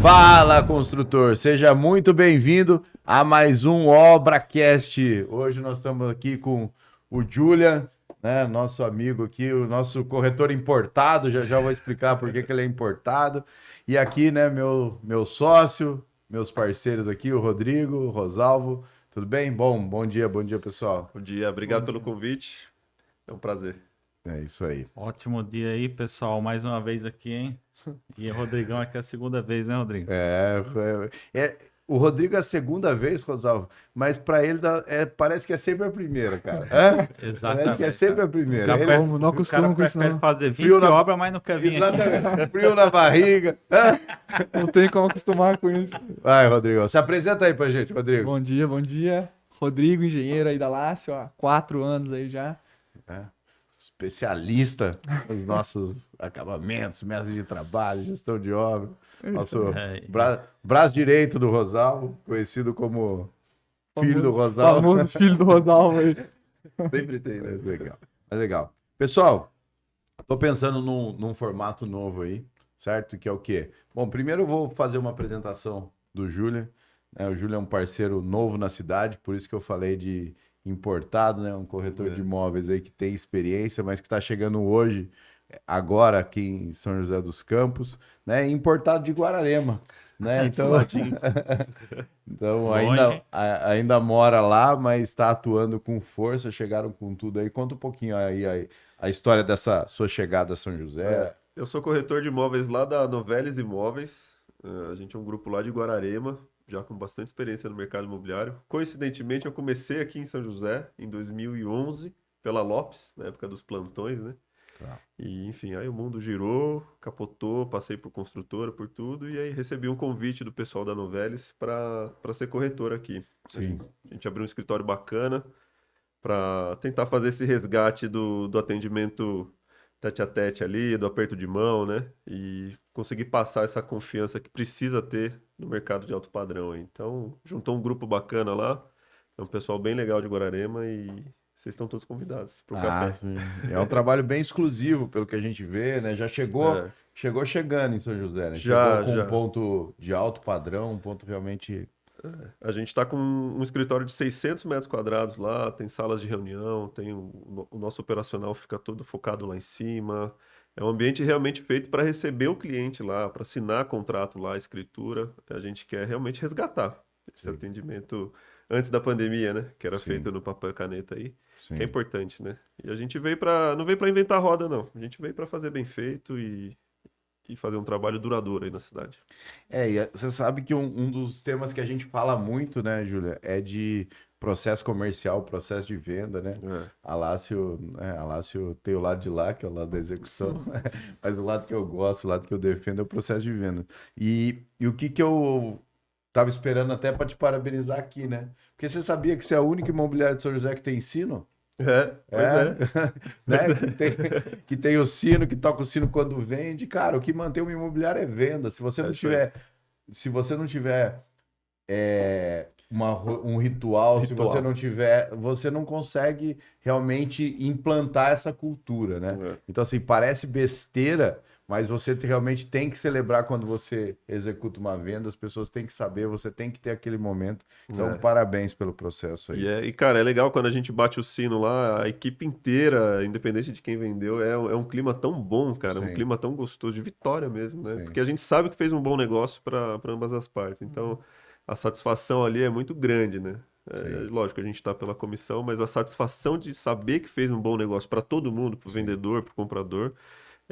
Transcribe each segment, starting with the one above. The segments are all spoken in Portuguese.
Fala, construtor! Seja muito bem-vindo a mais um ObraCast. Hoje nós estamos aqui com o Julian, né, nosso amigo aqui, o nosso corretor importado. Já vou explicar por que ele é importado. E aqui, né, meu sócio, meus parceiros aqui, o Rodrigo, o Rosalvo. Tudo bem? Bom dia, pessoal. Bom dia, obrigado pelo convite. É um prazer. É isso aí. Ótimo dia aí, pessoal. Mais uma vez aqui, hein? E o Rodrigão aqui é a segunda vez, né, Rodrigo? O Rodrigo é a segunda vez, Rosalvo, mas para ele parece que é sempre a primeira, cara. Exatamente. Parece que é sempre a primeira. Não acostuma com isso, não. Fazer 20 obras, mas não quer vir Exatamente. aqui. Frio na barriga. Não tem como acostumar com isso. Vai, Rodrigo. Se apresenta aí pra gente, Rodrigo. Bom dia. Rodrigo, engenheiro aí da Lácio, há 4 anos aí já. Especialista nos nossos acabamentos, métodos de trabalho, gestão de obra. Nosso braço direito do Rosalvo, conhecido como filho do Rosalvo. Famoso filho do Rosalvo aí. Sempre tem, né? Legal. Pessoal, tô pensando num formato novo aí, certo? Que é o quê? Bom, primeiro eu vou fazer uma apresentação do Julian. O Julian é um parceiro novo na cidade, por isso que eu falei de importado, né? Um corretor de imóveis aí que tem experiência, mas que está chegando hoje, agora aqui em São José dos Campos, né? Importado de Guararema, né? Então ainda mora lá, mas está atuando com força, chegaram com tudo aí. Conta um pouquinho aí a história dessa sua chegada a São José. Eu sou corretor de imóveis lá da Novelis Imóveis. A gente é um grupo lá de Guararema, já com bastante experiência no mercado imobiliário. Coincidentemente, eu comecei aqui em São José em 2011, pela Lopes, na época dos plantões, né? Tá. E, enfim, aí o mundo girou, capotou, passei por construtora, por tudo, e aí recebi um convite do pessoal da Novelis para ser corretor aqui. Sim. A gente abriu um escritório bacana para tentar fazer esse resgate do atendimento tete a tete ali, do aperto de mão, né? E conseguir passar essa confiança que precisa ter no mercado de alto padrão. Então, juntou um grupo bacana lá, é um pessoal bem legal de Guararema e vocês estão todos convidados para o café. Sim. É um trabalho bem exclusivo, pelo que a gente vê, né? Já chegou chegando em São José, né? Chegou com um ponto de alto padrão, um ponto realmente... A gente está com um escritório de 600 metros quadrados lá, tem salas de reunião, tem o nosso operacional fica todo focado lá em cima. É um ambiente realmente feito para receber o cliente lá, para assinar contrato lá, escritura. A gente quer realmente resgatar esse atendimento antes da pandemia, né? Que era feito no papel e caneta aí, que é importante, né? E a gente não veio para inventar roda, não. A gente veio para fazer bem feito e fazer um trabalho duradouro aí na cidade. E você sabe que um dos temas que a gente fala muito, né, Júlia, é de processo comercial, processo de venda, né? A Lácio tem o lado de lá, que é o lado da execução, mas o lado que eu gosto, o lado que eu defendo é o processo de venda. E o que eu tava esperando até para te parabenizar aqui, né? Porque você sabia que você é o único imobiliário de São José que tem sino? Né? Que tem o sino, que toca o sino quando vende. Cara, o que mantém uma imobiliária é venda. Se você não tiver um ritual, se você não tiver, você não consegue realmente implantar essa cultura, né? Então, assim, parece besteira, mas você realmente tem que celebrar quando você executa uma venda, as pessoas têm que saber, você tem que ter aquele momento. Então, parabéns pelo processo aí. E, cara, é legal quando a gente bate o sino lá, a equipe inteira, independente de quem vendeu, é um clima tão bom, cara, um clima tão gostoso, de vitória mesmo, né? Porque a gente sabe que fez um bom negócio para ambas as partes. Então, a satisfação ali é muito grande, né? Lógico, a gente está pela comissão, mas a satisfação de saber que fez um bom negócio para todo mundo, para o vendedor, para o comprador,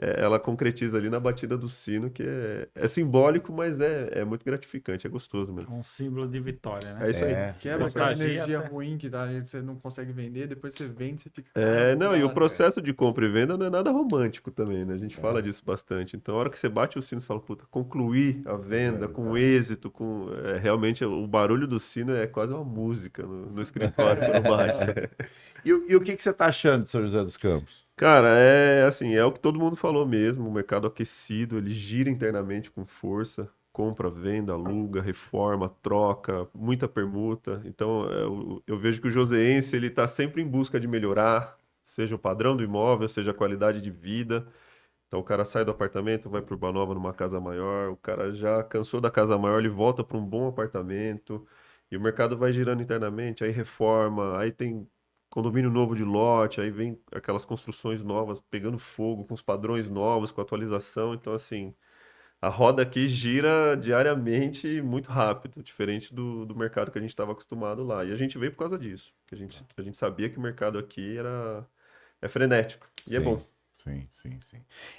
ela concretiza ali na batida do sino, que é simbólico, mas é muito gratificante, é gostoso mesmo. É um símbolo de vitória, né? É isso aí. Quebra aquela energia ruim que você não consegue vender, depois você vende, você fica... E o processo de compra e venda não é nada romântico também, né? A gente fala disso bastante. Então, a hora que você bate o sino, você fala, puta, concluir a venda com êxito, realmente o barulho do sino é quase uma música no escritório quando bate. E o que você tá achando de São José dos Campos? Cara, é o que todo mundo falou mesmo, o mercado aquecido, ele gira internamente com força, compra, venda, aluga, reforma, troca, muita permuta. Então, eu vejo que o joseense, ele está sempre em busca de melhorar, seja o padrão do imóvel, seja a qualidade de vida. Então o cara sai do apartamento, vai para Urbanova Nova numa casa maior, o cara já cansou da casa maior, ele volta para um bom apartamento, e o mercado vai girando internamente, aí reforma, aí tem condomínio novo de lote, aí vem aquelas construções novas pegando fogo, com os padrões novos, com atualização. Então, assim, a roda aqui gira diariamente muito rápido, diferente do mercado que a gente estava acostumado lá. E a gente veio por causa disso, porque a gente sabia que o mercado aqui é frenético, e é bom. Sim.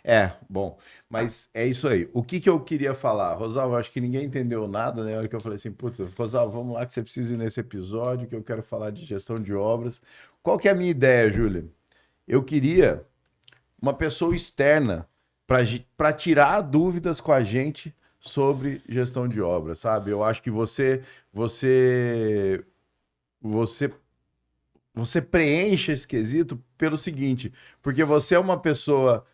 É, bom, mas é isso aí. O que que eu queria falar? Rosalvo, acho que ninguém entendeu nada, né? Na hora que eu falei assim, putz, Rosalvo, vamos lá que você precisa ir nesse episódio, que eu quero falar de gestão de obras. Qual que é a minha ideia, Júlia? Eu queria uma pessoa externa para tirar dúvidas com a gente sobre gestão de obras, sabe? Eu acho que você você preenche esse quesito pelo seguinte, porque você é uma pessoa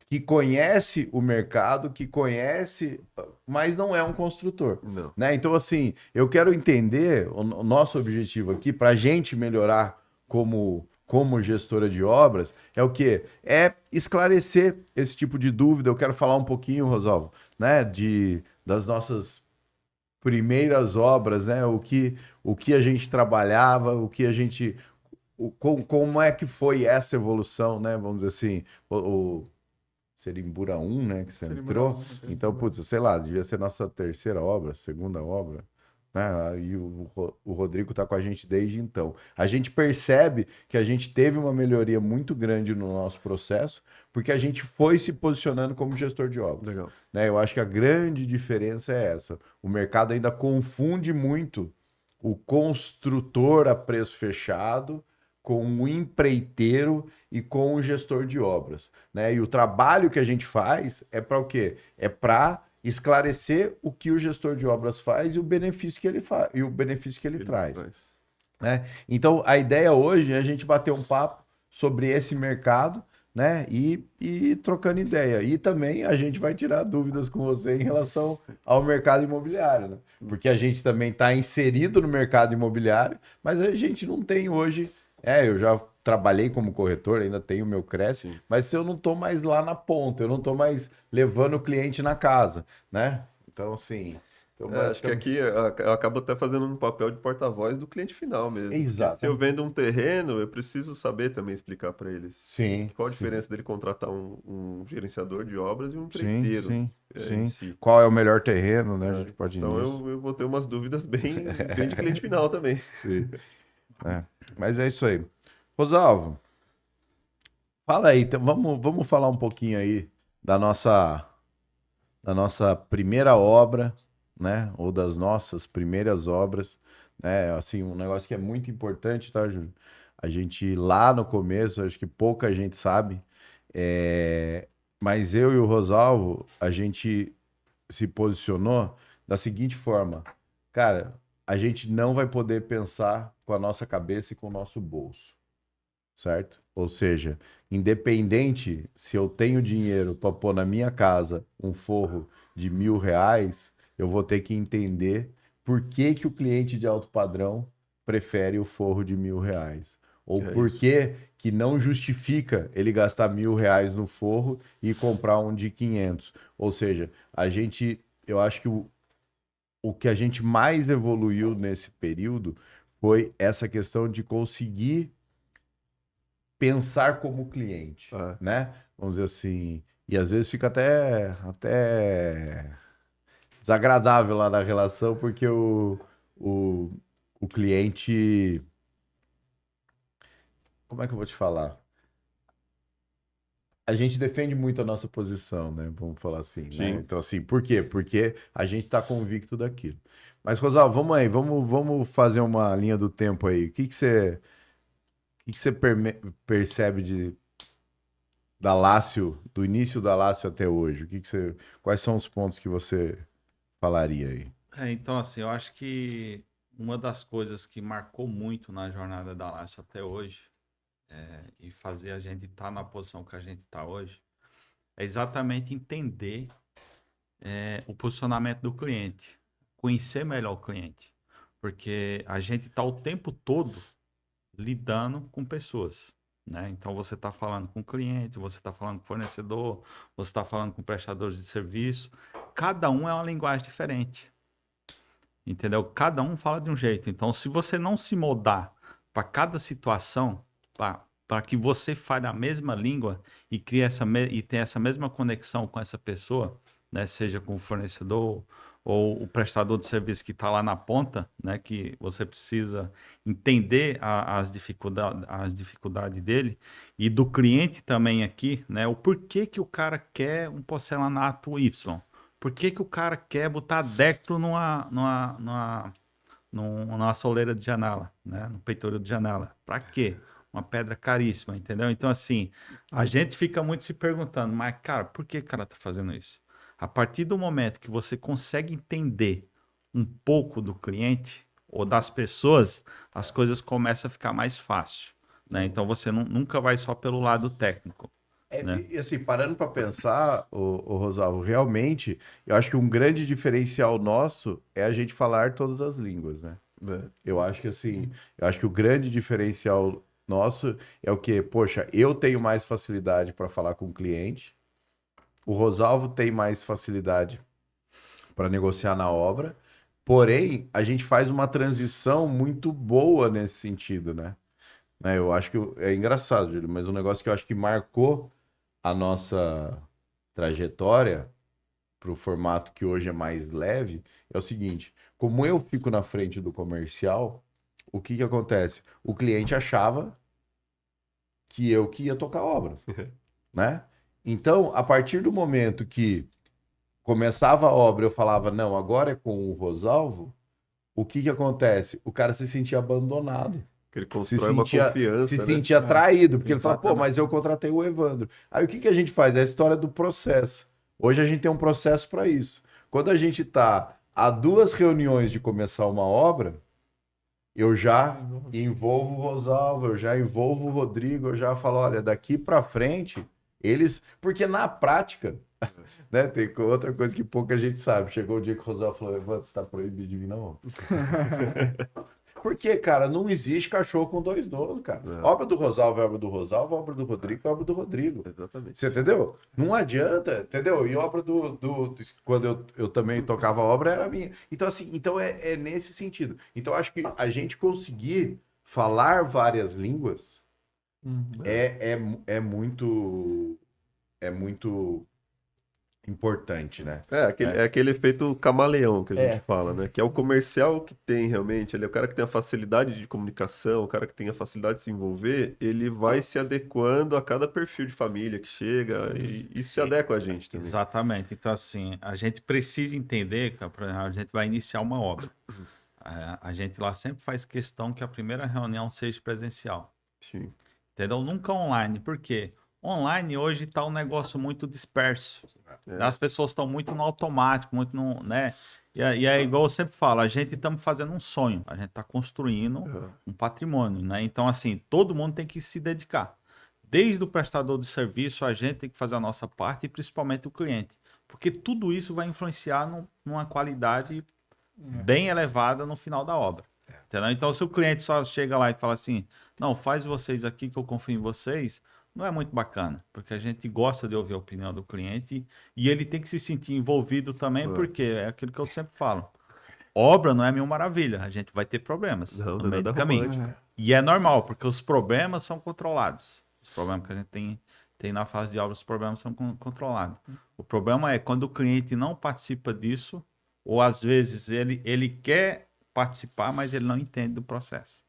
que conhece o mercado, que conhece, mas não é um construtor, Não. né? Então, assim, eu quero entender o nosso objetivo aqui para a gente melhorar como gestora de obras é o quê? É esclarecer esse tipo de dúvida. Eu quero falar um pouquinho, Rosalvo, né, das nossas primeiras obras, né? O que a gente trabalhava, o que a gente como é que foi essa evolução, né? Vamos dizer assim, o Serimbura 1, né, que você Serimbura entrou. 1, né? Então, putz, sei lá, devia ser nossa terceira obra, segunda obra, né? E o Rodrigo tá com a gente desde então. A gente percebe que a gente teve uma melhoria muito grande no nosso processo, porque a gente foi se posicionando como gestor de obras, Legal. né? Eu acho que a grande diferença é essa. O mercado ainda confunde muito o construtor a preço fechado com o empreiteiro e com o gestor de obras, né? E o trabalho que a gente faz é para o quê? É para esclarecer o que o gestor de obras faz e o benefício que ele faz e o benefício que ele traz, né? Então, a ideia hoje é a gente bater um papo sobre esse mercado, né? E trocando ideia. E também a gente vai tirar dúvidas com você em relação ao mercado imobiliário, né? Porque a gente também está inserido no mercado imobiliário, mas a gente não tem hoje. Eu já trabalhei como corretor, ainda tenho o meu Cresce, Sim. mas eu não estou mais lá na ponta, eu não estou mais levando o cliente na casa, né? Então, assim. Então, Acho que aqui eu acabo até fazendo um papel de porta-voz do cliente final mesmo. Porque se eu Exatamente. vendo um terreno, eu preciso saber também explicar para eles Sim, qual a sim. diferença dele contratar um gerenciador de obras e um Sim, empreiteiro sim, em sim. si. Qual é o melhor terreno, né? A gente pode ir Então nisso. eu vou ter umas dúvidas bem de cliente final também. Sim. Mas é isso aí. Rosalvo, fala aí, então, vamos falar um pouquinho aí da nossa primeira obra, né? Ou das nossas primeiras obras, né? Assim, um negócio que é muito importante, tá, Júlio? A gente lá no começo, acho que pouca gente sabe, mas eu e o Rosalvo, a gente se posicionou da seguinte forma: cara, a gente não vai poder pensar com a nossa cabeça e com o nosso bolso, certo? Ou seja, independente se eu tenho dinheiro para pôr na minha casa um forro de R$ 1.000, eu vou ter que entender por que que o cliente de alto padrão prefere o forro de R$ 1.000. Ou É por isso. que não justifica ele gastar R$ 1.000 no forro e comprar um de 500. Ou seja, eu acho que o que a gente mais evoluiu nesse período foi essa questão de conseguir pensar como cliente, Ah, né? Vamos dizer assim. E às vezes fica até desagradável lá na relação, porque o, o cliente. Como é que eu vou te falar? A gente defende muito a nossa posição, né? Vamos falar assim, né? sim. Então, assim, por quê? Porque a gente está convicto daquilo. Mas, Rosal, vamos aí, vamos fazer uma linha do tempo aí. O que que você percebe da Lácio, do início da Lácio até hoje? Quais são os pontos que você falaria aí? Então, assim, eu acho que uma das coisas que marcou muito na jornada da Laço até hoje, e fazer a gente estar na posição que a gente está hoje, é exatamente entender o posicionamento do cliente, conhecer melhor o cliente, porque a gente está o tempo todo lidando com pessoas, né? Então você está falando com o cliente, você está falando com o fornecedor, você está falando com prestadores de serviço. Cada um é uma linguagem diferente, entendeu? Cada um fala de um jeito. Então, se você não se moldar para cada situação, para que você fale a mesma língua e crie e tenha essa mesma conexão com essa pessoa, né? Seja com o fornecedor ou o prestador de serviço que está lá na ponta, né? Que você precisa entender as dificuldades dele e do cliente também aqui, né? O porquê que o cara quer um porcelanato Y? Por que que o cara quer botar Dectro numa soleira de janela, né? No peitoril de janela? Para quê? Uma pedra caríssima, entendeu? Então, assim, a gente fica muito se perguntando, mas, cara, por que o cara tá fazendo isso? A partir do momento que você consegue entender um pouco do cliente ou das pessoas, as coisas começam a ficar mais fácil, né? Então, você nunca vai só pelo lado técnico, né? E assim, parando para pensar, o Rosalvo, realmente, eu acho que um grande diferencial nosso é a gente falar todas as línguas, né? Eu acho que assim, eu acho que o grande diferencial nosso é o quê? Poxa, eu tenho mais facilidade para falar com o cliente, o Rosalvo tem mais facilidade para negociar na obra, porém, a gente faz uma transição muito boa nesse sentido, né? Eu acho que é engraçado, Júlio, mas um negócio que eu acho que marcou a nossa trajetória para o formato que hoje é mais leve é o seguinte: como eu fico na frente do comercial, o que que acontece? O cliente achava que eu que ia tocar a obra, né? Então, a partir do momento que começava a obra, eu falava, não, agora é com o Rosalvo, o que que acontece? O cara se sentia abandonado. Que ele Se constrói uma sentia, confiança, se né? sentia traído, porque ele fala, pô, Exatamente. mas eu contratei o Evandro. Aí o que que a gente faz? É a história do processo. Hoje a gente tem um processo para isso. Quando a gente está a 2 reuniões de começar uma obra, eu já envolvo o Rosalvo, eu já envolvo o Rodrigo, eu já falo, olha, daqui para frente, eles... Porque na prática, né, tem outra coisa que pouca gente sabe. Chegou o dia que o Rosalvo falou, Evandro, você está proibido de vir na obra. Porque, cara, não existe cachorro com 2 donos, cara. Não. Obra do Rosalvo é obra do Rosalvo, obra do Rodrigo é obra do Rodrigo. Exatamente. Você entendeu? Não adianta, entendeu? E obra quando eu também tocava obra, era minha. Então, assim, então é nesse sentido. Então, acho que a gente conseguir falar várias línguas é muito importante, né? É aquele efeito camaleão que a gente É. fala, né? Que é o comercial que tem realmente, ele é o cara que tem a facilidade de comunicação, o cara que tem a facilidade de se envolver, ele vai se adequando a cada perfil de família que chega e se adequa a gente também. Exatamente. Então, assim, a gente precisa entender que, por exemplo, a gente vai iniciar uma obra. A gente lá sempre faz questão que a primeira reunião seja presencial. Sim. Entendeu? Nunca online. Por quê? Online hoje está um negócio muito disperso. As pessoas estão muito no automático, muito no, né? E é igual eu sempre falo, a gente estamos fazendo um sonho, a gente está construindo um patrimônio, né? Então, assim, todo mundo tem que se dedicar. Desde o prestador de serviço, a gente tem que fazer a nossa parte e principalmente o cliente. Porque tudo isso vai influenciar numa qualidade bem elevada no final da obra. Entendeu? Então, se o cliente só chega lá e fala assim, não, faz vocês aqui que eu confio em vocês, não é muito bacana, porque a gente gosta de ouvir a opinião do cliente e ele tem que se sentir envolvido também, porque é aquilo que eu sempre falo. Obra não é mil maravilha, a gente vai ter problemas Não, no não é meio do nada caminho. romântico. E é normal, porque os problemas são controlados. Os problemas que a gente tem na fase de obra, os problemas são controlados. O problema é quando o cliente não participa disso, ou às vezes ele quer participar, mas ele não entende do processo.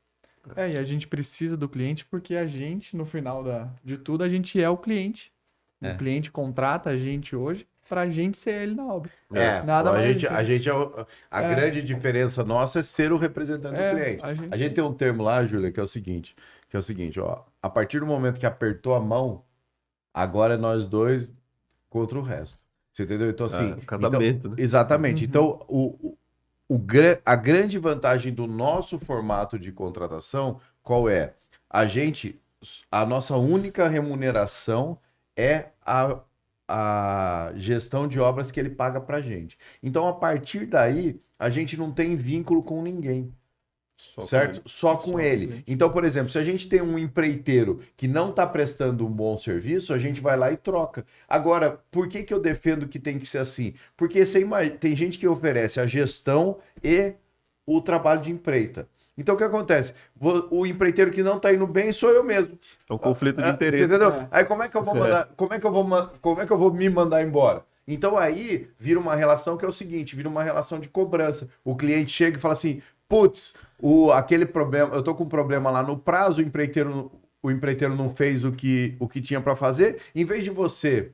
E a gente precisa do cliente porque a gente, no final de tudo, a gente é o cliente. É. O cliente contrata a gente hoje pra gente ser ele na obra. É, Nada a mais gente, isso. a gente a É. grande diferença nossa é ser o representante do cliente. A gente- Tem um termo lá, Júlia, que é o seguinte, ó, a partir do momento que apertou a mão, agora é nós dois contra o resto. Você entendeu? Então, assim, o casamento, né? exatamente. Então, a grande vantagem do nosso formato de contratação, qual é? A nossa única remuneração é a gestão de obras que ele paga pra gente. Então, a partir daí, a gente não tem vínculo com ninguém. Só com certo? ele. Só com com ele. ele. Então, por exemplo, se a gente tem um empreiteiro que não está prestando um bom serviço, a gente vai lá e troca. Agora, por que que eu defendo que tem que ser assim? Porque tem gente que oferece a gestão e o trabalho de empreita. Então, o que acontece? O empreiteiro que não está indo bem sou eu mesmo. É um conflito de Você interesse. entendeu? É. Aí como é que eu vou mandar, como é que eu vou me mandar embora? Então aí vira uma relação que é o seguinte, vira uma relação de cobrança. O cliente chega e fala assim, putz, aquele problema, eu tô com um problema lá no prazo, o empreiteiro não fez o que tinha para fazer. Em vez de você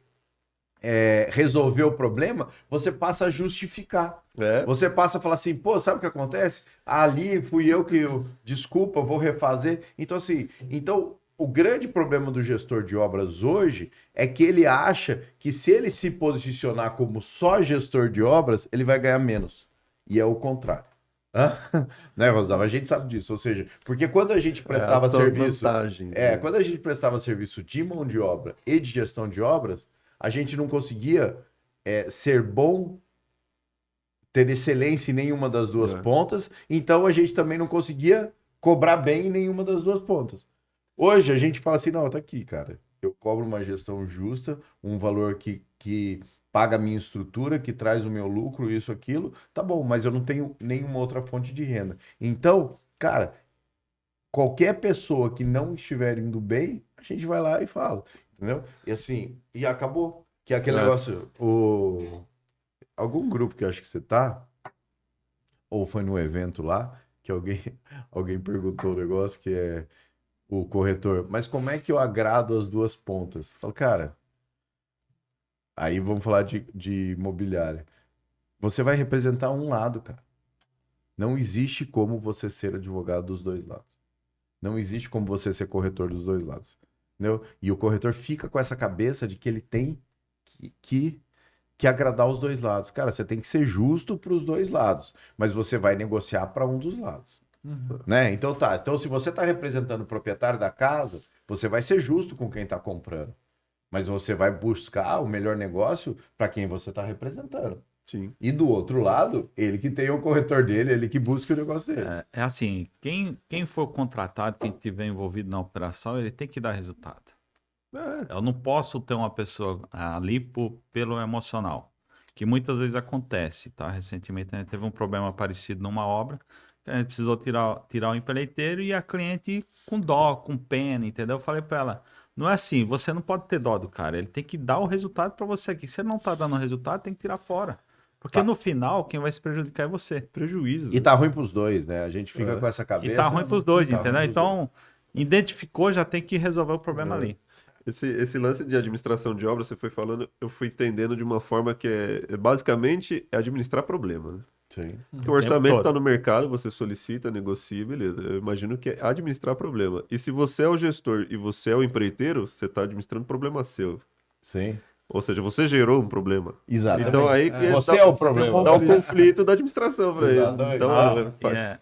resolver o problema, você passa a justificar. É. Você passa a falar assim, pô, sabe o que acontece? Ali fui desculpa, vou refazer. Então, assim, o grande problema do gestor de obras hoje é que ele acha que se ele se posicionar como só gestor de obras, ele vai ganhar menos. E é o contrário. Hã? Né, Rosava? A gente sabe disso. Ou seja, porque quando a gente prestava as serviço. vantagens, né? Quando a gente prestava serviço de mão de obra e de gestão de obras, a gente não conseguia ser bom, ter excelência em nenhuma das duas pontas, então a gente também não conseguia cobrar bem em nenhuma das duas pontas. Hoje a gente fala assim, não, tá aqui, cara, eu cobro uma gestão justa, um valor que paga a minha estrutura, que traz o meu lucro, isso, aquilo, tá bom, mas eu não tenho nenhuma outra fonte de renda. Então, cara, qualquer pessoa que não estiver indo bem, a gente vai lá e fala, entendeu? E assim, e acabou. Que é aquele negócio, algum grupo que eu acho que você tá, ou foi no evento lá, que alguém perguntou um negócio que é o corretor, mas como é que eu agrado as duas pontas? Fala, cara, aí vamos falar de imobiliária. Você vai representar um lado, cara. Não existe como você ser advogado dos dois lados. Não existe como você ser corretor dos dois lados. Entendeu? E o corretor fica com essa cabeça de que ele tem que agradar os dois lados. Cara, você tem que ser justo para os dois lados, mas você vai negociar para um dos lados. Né? Então tá. Então, se você está representando o proprietário da casa, você vai ser justo com quem está comprando. Mas você vai buscar o melhor negócio para quem você está representando. Sim. E do outro lado, ele que tem o corretor dele, ele que busca o negócio dele. É assim, quem for contratado, quem estiver envolvido na operação, ele tem que dar resultado. Eu não posso ter uma pessoa ali pelo emocional, que muitas vezes acontece, tá? Recentemente a gente teve um problema parecido numa obra, que a gente precisou tirar o empreiteiro e a cliente com dó, com pena, entendeu? Eu falei para ela, não é assim, você não pode ter dó do cara, ele tem que dar o resultado para você aqui. Se ele não tá dando o resultado, tem que tirar fora. Porque no final, quem vai se prejudicar é você. Prejuízo. E tá ruim pros dois, né? A gente fica com essa cabeça. E tá ruim pros dois, Tá entendeu? ruim pros Então, identificou, já tem que resolver o problema ali. Esse lance de administração de obras, você foi falando, eu fui entendendo de uma forma que basicamente administrar problema, né? Sim. Porque o orçamento todo. está no mercado, você solicita, negocia, beleza. Eu imagino que é administrar problema. E se você é o gestor e você é o empreiteiro, você está administrando problema seu. Sim. Ou seja, você gerou um problema. Exatamente. Então aí Você é o problema. dá um conflito da administração para ele. Exatamente. Então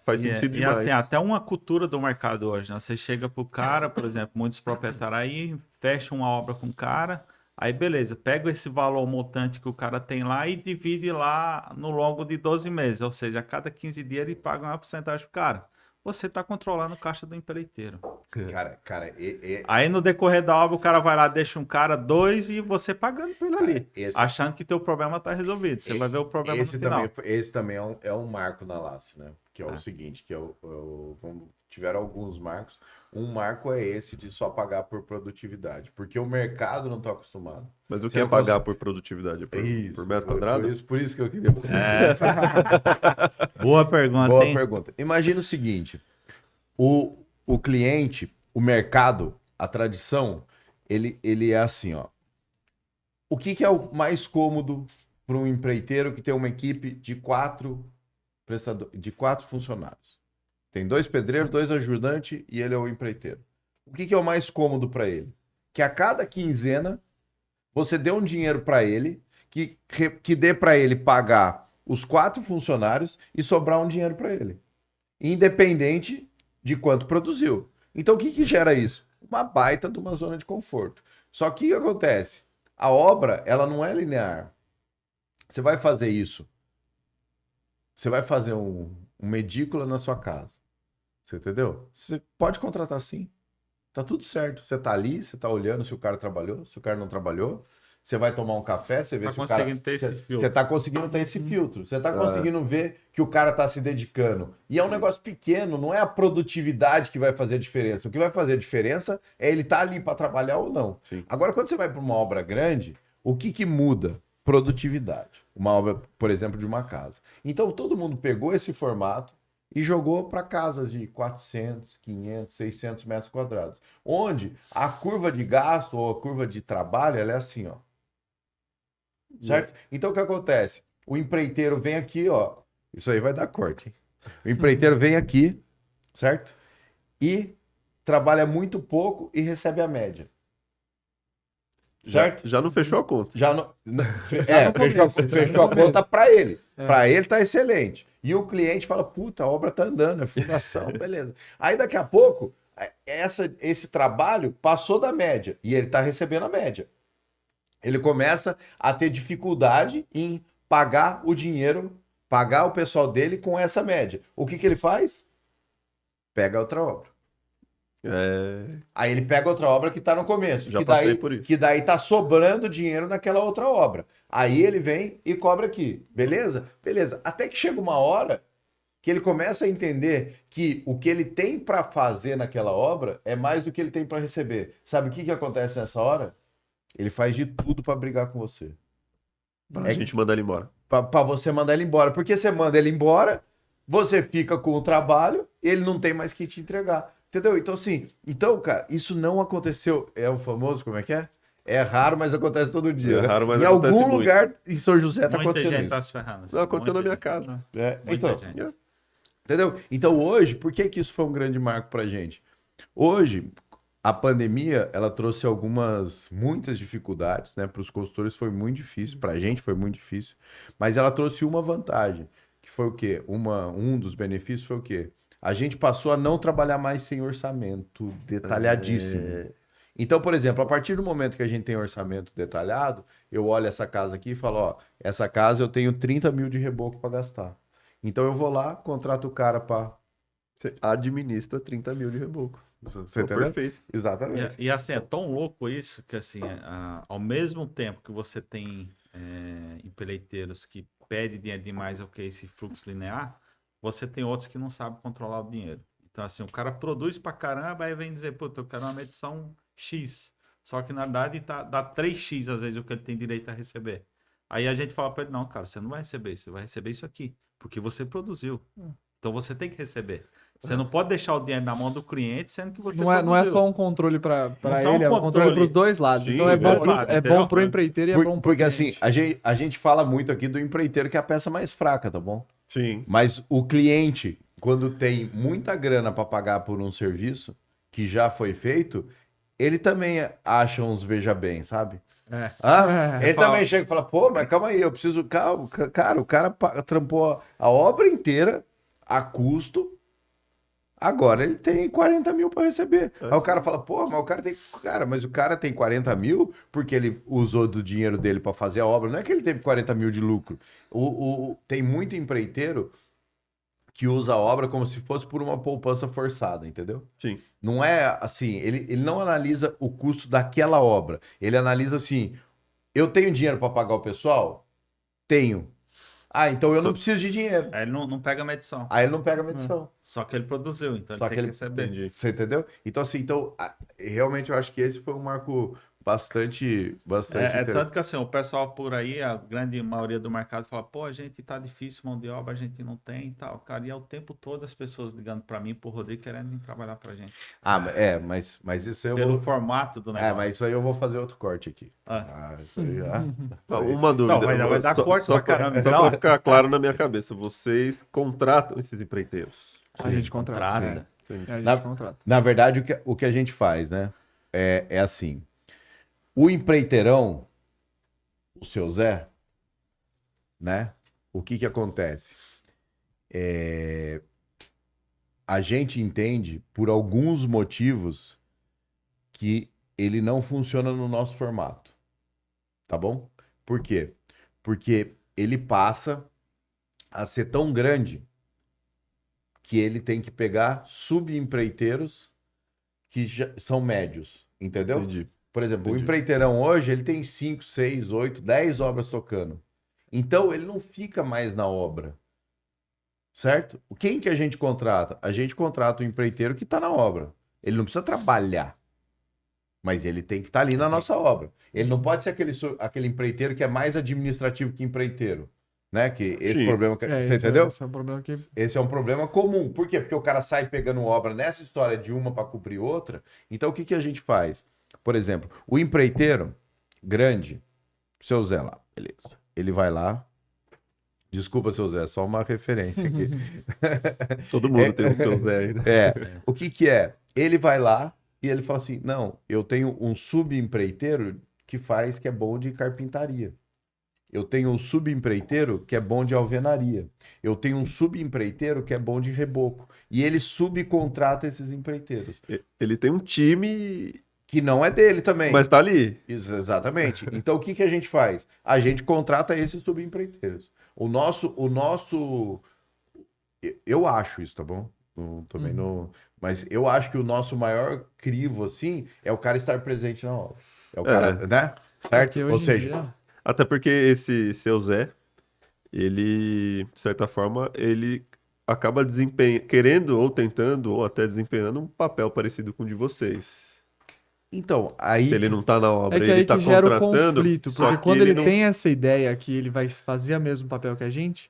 faz sentido E demais. assim, até uma cultura do mercado hoje, né? Você chega pro cara, por exemplo, muitos proprietários aí fecham uma obra com o cara, aí beleza, pega esse valor montante que o cara tem lá e divide lá no longo de 12 meses, ou seja, a cada 15 dias ele paga uma porcentagem pro cara. Você está controlando o caixa do empreiteiro. Cara, Aí no decorrer da obra o cara vai lá, deixa um cara, dois e você pagando por ele ali. Achando que teu problema está resolvido. Você vai ver o problema no final. Esse também é um marco na LACE, né? Que é o seguinte, que tiveram alguns marcos. Um marco é esse de só pagar por produtividade, porque o mercado não está acostumado. Mas o Você que é não pagar consegue- por produtividade? É Isso, por metro quadrado? Por isso que eu queria... Boa pergunta, Boa hein? pergunta. Imagina o seguinte, o cliente, o mercado, a tradição, ele é assim, ó. O que é o mais cômodo para um empreiteiro que tem uma equipe de 4 funcionários? Tem 2 pedreiros, 2 ajudantes e ele é o empreiteiro. O que é o mais cômodo para ele? Que a cada quinzena você dê um dinheiro para ele, que dê para ele pagar os 4 funcionários e sobrar um dinheiro para ele. Independente de quanto produziu. Então o que gera isso? Uma baita de uma zona de conforto. Só que o que acontece? A obra, ela não é linear. Você vai fazer isso. Você vai fazer uma edícula na sua casa. Você entendeu? Você pode contratar sim. Tá tudo certo. Você tá ali, você tá olhando se o cara trabalhou, se o cara não trabalhou. Você vai tomar um café, você vê Tá se o cara. conseguindo ter esse Você filtro. tá conseguindo ter esse filtro. Você tá É. conseguindo ver que o cara tá se dedicando. E é um negócio pequeno, não é a produtividade que vai fazer a diferença. O que vai fazer a diferença é ele tá ali para trabalhar ou não. Sim. Agora, quando você vai para uma obra grande, o que que muda? Produtividade. Uma obra, por exemplo, de uma casa. Então, todo mundo pegou esse formato e jogou para casas de 400, 500, 600 metros quadrados. Onde a curva de gasto ou a curva de trabalho, ela é assim, ó. Certo? Então, o que acontece? O empreiteiro vem aqui, ó. Isso aí vai dar corte, hein? O empreiteiro vem aqui, certo? E trabalha muito pouco e recebe a média. Certo? Já não fechou a conta. Já não. no começo, Fechou a conta para ele. É. Para ele tá excelente. E o cliente fala: puta, a obra tá andando, é fundação, beleza. Aí daqui a pouco, esse trabalho passou da média e ele tá recebendo a média. Ele começa a ter dificuldade em pagar o dinheiro, pagar o pessoal dele com essa média. O que que ele faz? Pega outra obra. É, Aí ele pega outra obra que está no começo, Já que passei daí, por isso. que daí tá sobrando dinheiro naquela outra obra. Aí ele vem e cobra aqui, beleza? Beleza. Até que chega uma hora que ele começa a entender que o que ele tem para fazer naquela obra é mais do que ele tem para receber. Sabe o que que acontece nessa hora? Ele faz de tudo para brigar com você. Pra gente mandar ele embora. Para você mandar ele embora. Porque você manda ele embora, você fica com o trabalho, ele não tem mais que te entregar. Entendeu? Então, assim, cara, isso não aconteceu. É o famoso, como é que é? É raro, mas acontece todo dia. É né? raro, mas em acontece algum muito. lugar em São José tá Muita acontecendo gente isso. tá se ferrando. Não, aconteceu na Muita minha gente. casa. É, Muita então, gente. entendeu? Então, hoje, por que que isso foi um grande marco pra gente? Hoje, a pandemia, ela trouxe muitas dificuldades, né? Para os consultores foi muito difícil, pra gente foi muito difícil, mas ela trouxe uma vantagem, que foi o quê? Um dos benefícios foi o quê? A gente passou a não trabalhar mais sem orçamento detalhadíssimo. Então, por exemplo, a partir do momento que a gente tem orçamento detalhado, eu olho essa casa aqui e falo, ó, essa casa eu tenho 30 mil de reboco para gastar. Então eu vou lá, contrato o cara para... Você administra 30 mil de reboco. Você Então, entendeu? perfeito. Exatamente. E assim, é tão louco isso que assim, ao mesmo tempo que você tem empreiteiros que pedem dinheiro demais, ok, esse fluxo linear, você tem outros que não sabem controlar o dinheiro. Então assim, o cara produz pra caramba, aí vem dizer, puta, eu quero uma medição X. Só que na verdade dá 3x às vezes o que ele tem direito a receber. Aí a gente fala pra ele, não, cara, você não vai receber isso, você vai receber isso aqui, porque você produziu. Então você tem que receber. Você não pode deixar o dinheiro na mão do cliente, sendo que você Não é produziu. só um controle para Não é só um ele, é um controle controle. para os dois lados. Sim, Então é bom, verdade, é entendeu? bom pro empreiteiro e é bom pro Porque assim, cliente. a gente fala muito aqui do empreiteiro que é a peça mais fraca, tá bom? Sim. Mas o cliente, quando tem muita grana para pagar por um serviço que já foi feito, ele também acha uns veja bem, sabe? Ele também chega e fala, pô, mas calma aí, eu preciso... Calma, cara, o cara trampou a obra inteira a custo, agora ele tem 40 mil para receber. Aí o cara fala, pô, mas o cara tem... Cara, mas o cara tem 40 mil porque ele usou do dinheiro dele para fazer a obra. Não é que ele teve 40 mil de lucro. Tem muito empreiteiro que usa a obra como se fosse por uma poupança forçada, entendeu? Sim. Não é assim, ele não analisa o custo daquela obra. Ele analisa assim, eu tenho dinheiro para pagar o pessoal? Tenho. Ah, então eu não preciso de dinheiro. Aí ele não pega a medição. Aí ele não pega a medição. Só que ele produziu, então Só ele que tem ele- que receber. Entendi. Você entendeu? Então, assim, realmente eu acho que esse foi um marco bastante interessante. Tanto que assim, o pessoal por aí, a grande maioria do mercado fala, pô, a gente tá difícil, mão de obra, a gente não tem e tal. Cara, e é o tempo todo as pessoas ligando pra mim, pro Rodrigo, querendo vir trabalhar pra gente. Mas isso eu Pelo vou... formato do negócio. mas isso aí eu vou fazer outro corte aqui. Ah. Isso aí já... Ah, uma dúvida. Não, vai dar corte pra caramba, Só então. pra ficar claro na minha cabeça, vocês contratam esses empreiteiros. A gente contrata. Contrata. Entendi. A gente Na- contrata. Na verdade, o que a gente faz, né? É assim. O empreiteirão, o seu Zé, né? O que que acontece? A gente entende, por alguns motivos, que ele não funciona no nosso formato. Tá bom? Por quê? Porque ele passa a ser tão grande que ele tem que pegar subempreiteiros que já são médios, entendeu? Entendi. Por exemplo, o Entendi. empreiteirão hoje, ele tem 5, 6, 8, 10 obras tocando. Então, ele não fica mais na obra, certo? Quem que a gente contrata? A gente contrata o empreiteiro que está na obra. Ele não precisa trabalhar, mas ele tem que estar ali na nossa obra. Ele não pode ser aquele empreiteiro que é mais administrativo que empreiteiro, né? Que esse Sim. problema, você esse entendeu? esse é um problema que... Esse é um problema comum. Por quê? Porque o cara sai pegando obra nessa história de uma para cobrir outra. Então, o que que a gente faz? Por exemplo, o empreiteiro grande, seu Zé lá, beleza. Ele vai lá. Desculpa, seu Zé, só uma referência aqui. Todo mundo tem o seu Zé, né? O que que é? Ele vai lá e ele fala assim: não, eu tenho um subempreiteiro que é bom de carpintaria. Eu tenho um subempreiteiro que é bom de alvenaria. Eu tenho um subempreiteiro que é bom de reboco. E ele subcontrata esses empreiteiros. Ele tem um time, Que não é dele também. mas tá ali. Isso, exatamente. Então, o que que a gente faz? A gente contrata esses subempreiteiros. Eu acho isso, tá bom? Também não... Mas eu acho que o nosso maior crivo, assim, é o cara estar presente na obra. É o cara, né? Certo? Porque Ou hoje em seja, dia- Até porque esse seu Zé, ele, de certa forma, ele acaba querendo ou tentando ou até desempenhando um papel parecido com o de vocês. então, aí... Se ele não tá na obra, É que ele aí tá que gera o contratando, conflito, só porque que quando ele não... tem essa ideia que ele vai fazer o mesmo papel que a gente,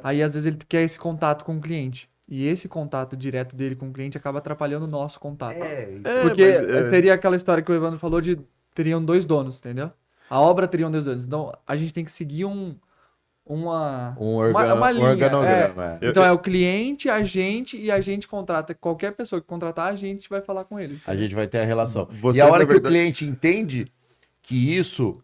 aí às vezes ele quer esse contato com o cliente. E esse contato direto dele com o cliente acaba atrapalhando o nosso contato. Porque seria aquela história que o Evandro falou de teriam dois donos, entendeu? A obra teriam dois donos. Então a gente tem que seguir uma linha. organograma. Então é o cliente, a gente, e a gente contrata. Qualquer pessoa que contratar, a gente vai falar com eles. A entendeu? gente vai ter a relação. Vocês, E a hora na que verdade- o cliente entende que isso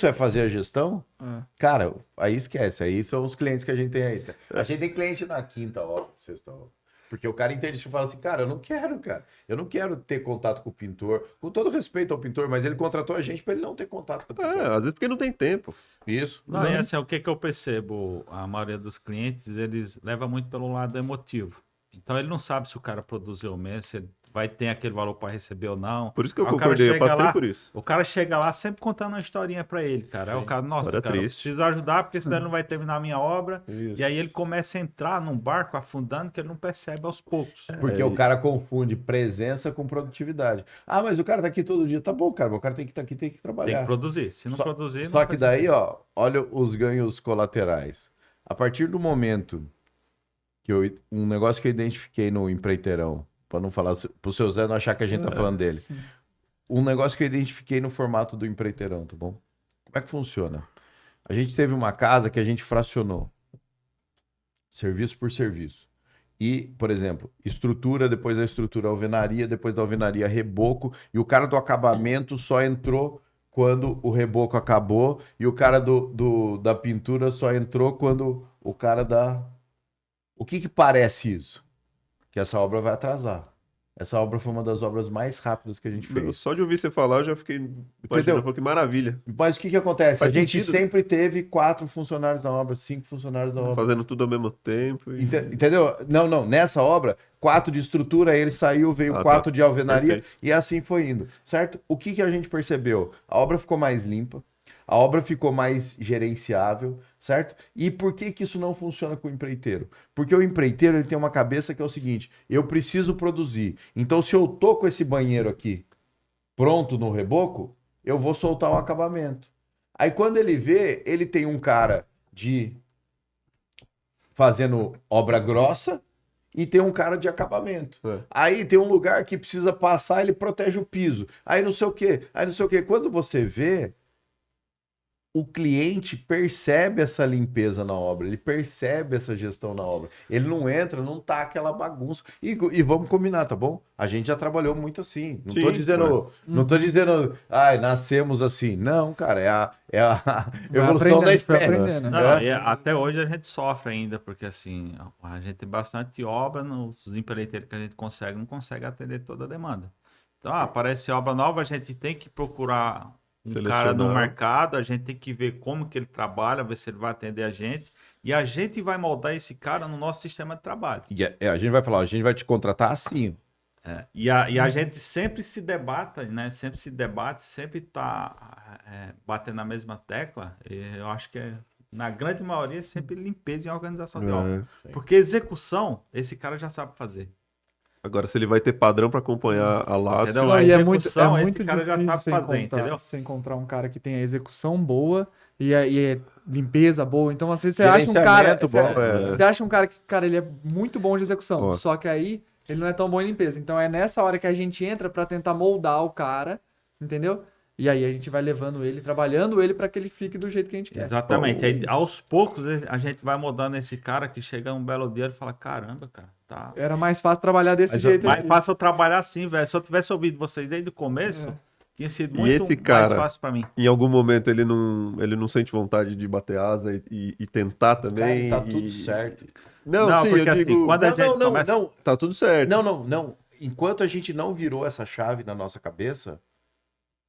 é fazer a gestão, É. cara, aí esquece. Aí são os clientes que a gente tem aí. A gente tem cliente na quinta obra, sexta obra. Porque o cara entende e fala assim, cara, eu não quero, cara. Eu não quero ter contato com o pintor. Com todo respeito ao pintor, mas ele contratou a gente para ele não ter contato com o pintor. às vezes porque não tem tempo. Isso. Não, e assim, o que que eu percebo? A maioria dos clientes, eles levam muito pelo lado emotivo. Então, ele não sabe se o cara produziu mesmo, se ele vai ter aquele valor para receber ou não. Por isso que eu Aí o cara concordei, eu chega passei lá, por isso. O cara chega lá sempre contando uma historinha para ele, cara. Aí o cara, nossa, história cara, eu triste. preciso ajudar, porque senão ele não vai terminar a minha obra. Isso. E aí ele começa a entrar num barco afundando que ele não percebe aos poucos. Porque o cara confunde presença com produtividade. Ah, mas o cara tá aqui todo dia. Tá bom, cara, mas o cara tem que estar aqui, tem que Tem trabalhar. que produzir. Se não Só- produzir, não Só vai que ser daí, bem. ó, olha os ganhos colaterais. A partir do momento que um negócio que eu identifiquei no empreiteirão, para não falar, pro seu Zé não achar que a gente tá falando dele. Um negócio que eu identifiquei no formato do empreiteirão, tá bom? Como é que funciona? A gente teve uma casa que a gente fracionou. Serviço por serviço. E, por exemplo, estrutura, depois da estrutura, alvenaria, depois da alvenaria, reboco, e o cara do acabamento só entrou quando o reboco acabou, e o cara da pintura só entrou quando o cara da... O que que parece isso? Que essa obra vai atrasar. Essa obra foi uma das obras mais rápidas que a gente fez. Só de ouvir você falar, eu já fiquei imaginando, pô, que maravilha. Mas o que que acontece? Faz A gente sentido, né? sempre teve 4 funcionários na obra, 5 funcionários na obra. Fazendo tudo ao mesmo tempo. Entendeu? Não. Nessa obra, 4 de estrutura, ele saiu, veio Ah, tá. 4 de alvenaria Perfeito. e assim foi indo, certo? O que que a gente percebeu? A obra ficou mais limpa, a obra ficou mais gerenciável, certo? E por que que isso não funciona com o empreiteiro? Porque o empreiteiro, ele tem uma cabeça que é o seguinte, eu preciso produzir. Então, se eu tô com esse banheiro aqui pronto no reboco, eu vou soltar o acabamento. Aí quando ele vê, ele tem um cara fazendo obra grossa e tem um cara de acabamento. É. Aí tem um lugar que precisa passar, ele protege o piso. Aí não sei o quê, aí não sei o quê. Quando você vê, o cliente percebe essa limpeza na obra, ele percebe essa gestão na obra. Ele não entra, não tá aquela bagunça. E vamos combinar, tá bom? A gente já trabalhou muito assim. Não tô Sim, dizendo, não tô dizendo, ai, nascemos assim. Não, cara, é a Vai evolução aprendendo, da vai espécie. aprendendo. Não, É. e até hoje a gente sofre ainda, porque assim, a gente tem bastante obra, os empreiteiros que a gente consegue, não consegue atender toda a demanda. Então, aparece obra nova, a gente tem que procurar cara no Selecionar. mercado, a gente tem que ver como que ele trabalha, ver se ele vai atender a gente, e a gente vai moldar esse cara no nosso sistema de trabalho. E a gente vai falar, a gente vai te contratar assim. E a gente sempre se debata, né? Sempre se debate, sempre tá batendo na mesma tecla. E eu acho que na grande maioria sempre limpeza e organização de obra. Porque execução, esse cara já sabe fazer. Agora, se ele vai ter padrão para acompanhar a lastro, Entendeu? Não, A e é execução, muito, é esse muito cara já difícil sabe fazer, entendeu? você encontrar um cara que tem a execução boa e a limpeza boa. Então, assim, você acha um cara. Gerenciamento bom, Você acha um cara que, cara, ele é muito bom de execução, Ó. só que aí ele não é tão bom em limpeza. Então é nessa hora que a gente entra pra tentar moldar o cara, entendeu? E aí a gente vai levando ele, trabalhando ele pra que ele fique do jeito que a gente quer. Exatamente. Bom, Aí, isso. aos poucos a gente vai mudando esse cara que chega um belo dia e fala: caramba, cara, tá. Era mais fácil trabalhar desse Mas jeito Mais aqui. fácil eu trabalhar assim, velho. Se eu tivesse ouvido vocês desde o começo, tinha sido E muito esse cara- mais fácil pra mim. em algum momento ele não sente vontade de bater asa e tentar Cara, também. tá tudo e- certo. Não, Não, sim, porque eu assim, digo. quando a gente começa- não. Tá tudo certo. Não. Enquanto a gente não virou essa chave na nossa cabeça,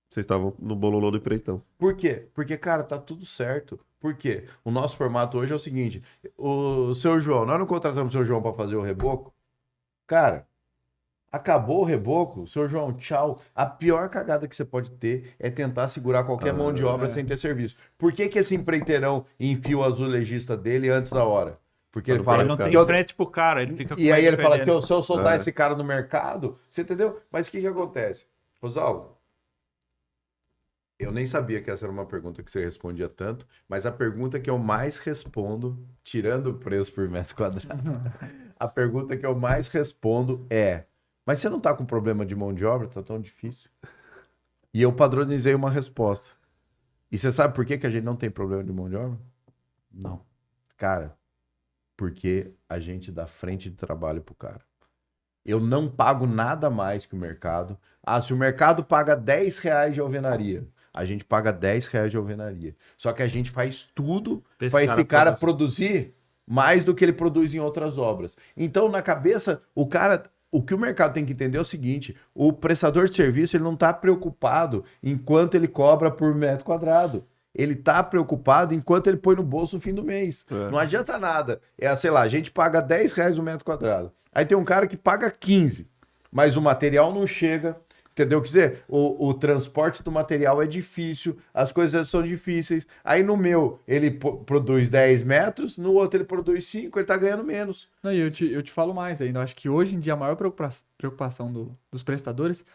Vocês estavam no bololô do Empreitão. por quê? Porque, cara, tá tudo certo. Por quê? O nosso formato hoje é o seguinte: o seu João, nós não contratamos o seu João para fazer o reboco. Cara, acabou o reboco, seu João, tchau. A pior cagada que você pode ter é tentar segurar qualquer mão de obra sem ter serviço. Por que que esse empreiteirão enfia o azulejista dele antes da hora? Porque ele Não fala Ele não cara. tem frente pro cara, ele fica com E aí medo ele de fala perder. que se eu soltar É. esse cara no mercado, você entendeu? Mas o que que acontece? Rosalvo, eu nem sabia que essa era uma pergunta que você respondia tanto, mas a pergunta que eu mais respondo, tirando o preço por metro quadrado, a pergunta que eu mais respondo é: mas você não tá com problema de mão de obra? Tá tão difícil? E eu padronizei uma resposta. E você sabe por que que a gente não tem problema de mão de obra? Não. Cara, porque a gente dá frente de trabalho pro cara. Eu não pago nada mais que o mercado. Ah, se o mercado paga R$10 de alvenaria, a gente paga R$10 de alvenaria. Só que a gente faz tudo Pra esse para esse cara cara produzir mais do que ele produz em outras obras. Então, na cabeça, o que o mercado tem que entender é o seguinte: o prestador de serviço ele não está preocupado em quanto ele cobra por metro quadrado. Ele está preocupado em quanto ele põe no bolso no fim do mês. É. Não adianta nada. Sei lá, a gente paga R$10 no metro quadrado. Aí tem um cara que paga 15, mas o material não chega. Entendeu? Quer dizer, o transporte do material é difícil, as coisas são difíceis. Aí no meu, ele produz 10 metros, no outro ele produz 5, ele tá ganhando menos. Não, e eu te falo mais ainda. Eu acho que hoje em dia a maior preocupação dos prestadores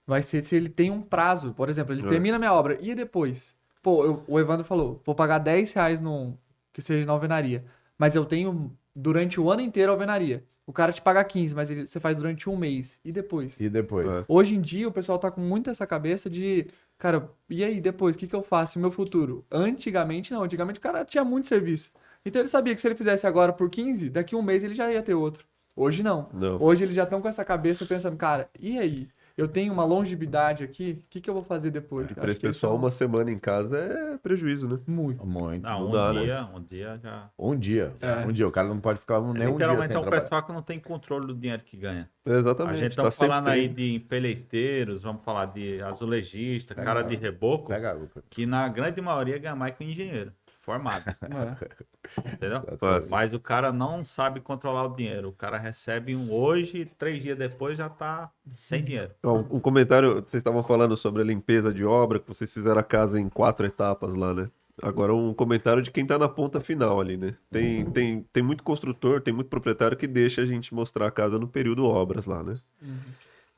vai ser se ele tem um prazo. Por exemplo, ele termina a minha obra e depois? Pô, o Evandro falou, vou pagar R$10 que seja na alvenaria. Mas eu tenho durante o ano inteiro a alvenaria. O cara te paga 15, mas você faz durante um mês. E depois? E depois? É. Hoje em dia o pessoal tá com muito essa cabeça de, cara, e aí depois, o que que eu faço no meu futuro? Antigamente não, antigamente o cara tinha muito serviço. Então ele sabia que se ele fizesse agora por 15, daqui um mês ele já ia ter outro. Hoje não. Não. Hoje eles já estão com essa cabeça pensando, cara, e aí? Eu tenho uma longevidade aqui, o que que eu vou fazer depois? E Acho para esse que eles pessoal, são uma semana em casa é prejuízo, né? muito. Muito. Não, Não dá, né? um dia já. Um dia. É. Um dia. O cara não pode ficar nem um dia sem Literalmente é um trabalhar. pessoal que não tem controle do dinheiro que ganha. Exatamente. A gente tá tá sempre falando aí tendo. de empeleiteiros, vamos falar de azulejista, Pega cara a- de reboco, Pega a lupa. que na grande maioria ganha mais que um engenheiro formado, É. entendeu? É. Mas o cara não sabe controlar o dinheiro. O cara recebe um hoje, 3 dias depois já tá sem dinheiro. Ó, um comentário, vocês estavam falando sobre a limpeza de obra, que vocês fizeram a casa em 4 etapas lá, né? Agora um comentário de quem tá na ponta final ali, né? Tem muito construtor, tem muito proprietário que deixa a gente mostrar a casa no período obras lá, né?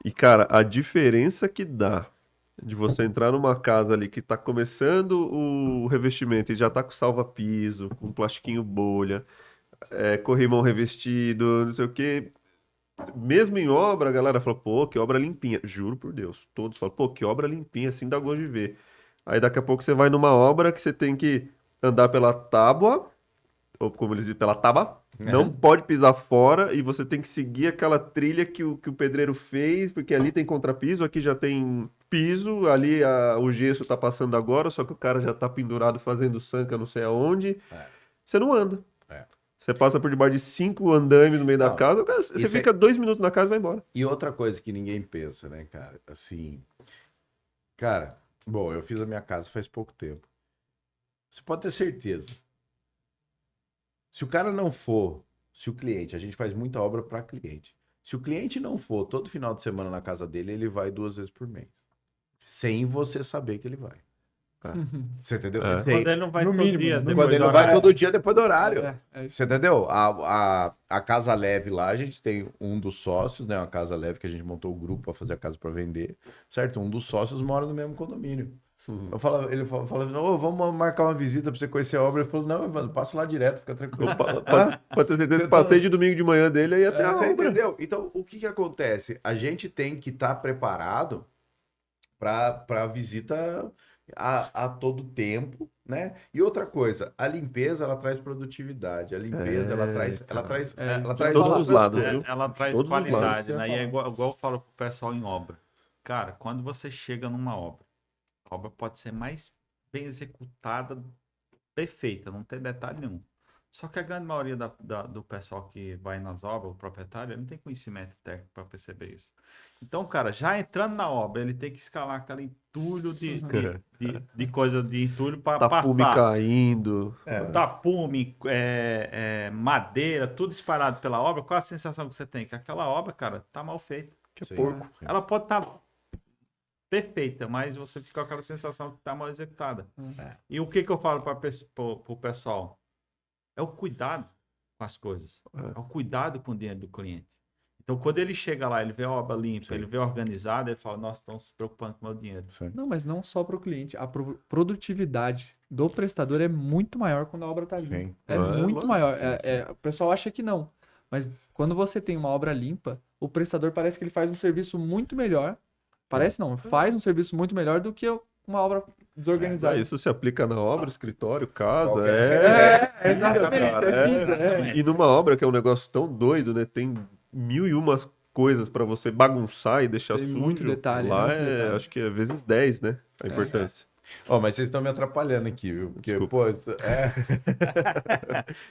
E, cara, a diferença que dá de você entrar numa casa ali que tá começando o revestimento e já tá com salva-piso, com plastiquinho bolha, corrimão revestido, não sei o quê. Mesmo em obra, a galera fala, pô, que obra limpinha. Juro por Deus, todos falam, pô, que obra limpinha, assim dá gosto de ver. Aí daqui a pouco você vai numa obra que você tem que andar pela tábua, ou como eles dizem, pela tábua, não pode pisar fora e você tem que seguir aquela trilha que o pedreiro fez, porque ali tem contrapiso, aqui já tem piso, ali o gesso tá passando agora, só que o cara já tá pendurado fazendo sanca não sei aonde. Você não anda. Você passa por debaixo de 5 andames no meio da Não, casa, você isso fica 2 minutos na casa e vai embora. E outra coisa que ninguém pensa, né, cara? Assim, cara, Bom, eu fiz a minha casa faz pouco tempo. Você pode ter certeza. Se o cara não for, se o cliente, a gente faz muita obra para cliente. Se o cliente não for todo final de semana na casa dele, ele vai 2 vezes por mês. Sem você saber que ele vai. Você entendeu? É. Quando ele não vai No todo mínimo, dia, no depois Quando ele do não vai horário. todo dia depois do horário. É isso. Você entendeu? A Casa Leve lá, a gente tem um dos sócios, né? Uma Casa Leve que a gente montou o grupo para fazer a casa para vender, certo? Um dos sócios mora no mesmo condomínio. Ele falava, não, vamos marcar uma visita para você conhecer a obra. Ele falou, não, Evandro, passo lá direto, fica tranquilo. Pode ter certeza que passei de domingo de manhã dele aí até a Você obra. entendeu? Então, o que acontece? A gente tem que estar preparado para visita a todo tempo, né? E outra coisa, a limpeza ela traz produtividade, a limpeza ela traz, ela traz todos os lados, viu? Ela traz Todos os qualidade, lados. né? E é igual eu falo pro pessoal em obra. Cara, quando você chega numa obra, a obra pode ser mais bem executada, perfeita, não tem detalhe nenhum. Só que a grande maioria do pessoal que vai nas obras, o proprietário, ele não tem conhecimento técnico para perceber isso. Então, cara, já entrando na obra, ele tem que escalar aquele entulho de coisa de entulho para Tapume passar. caindo. Tapume, madeira, tudo espalhado pela obra. Qual a sensação que você tem? Que aquela obra, cara, tá mal feita. Que é Sim, porco. sim. Ela pode estar perfeita, mas você fica com aquela sensação que tá mal executada. É. E o que eu falo para o pessoal? É o cuidado com as coisas. É o cuidado com o dinheiro do cliente. Então, quando ele chega lá, ele vê a obra limpa, Sim. ele vê organizada, ele fala, nossa, estão se preocupando com o meu dinheiro. Não, mas não só para o cliente. A produtividade do prestador é muito maior quando a obra está limpa. Sim. É É, muito lógico, maior. sim. O pessoal acha que não. Mas quando você tem uma obra limpa, o prestador parece que ele faz um serviço muito melhor. Parece não, faz um serviço muito melhor do que uma obra desorganizada. Isso se aplica na obra, escritório, casa. Exatamente. Cara, Exatamente. E numa obra que é um negócio tão doido, né? Tem 1001 coisas pra você bagunçar e deixar Tem sujo. muito detalhe, Lá muito detalhe. acho que é vezes 10, né? A importância. Ó, mas vocês estão me atrapalhando aqui, viu? Porque, Desculpa. pô,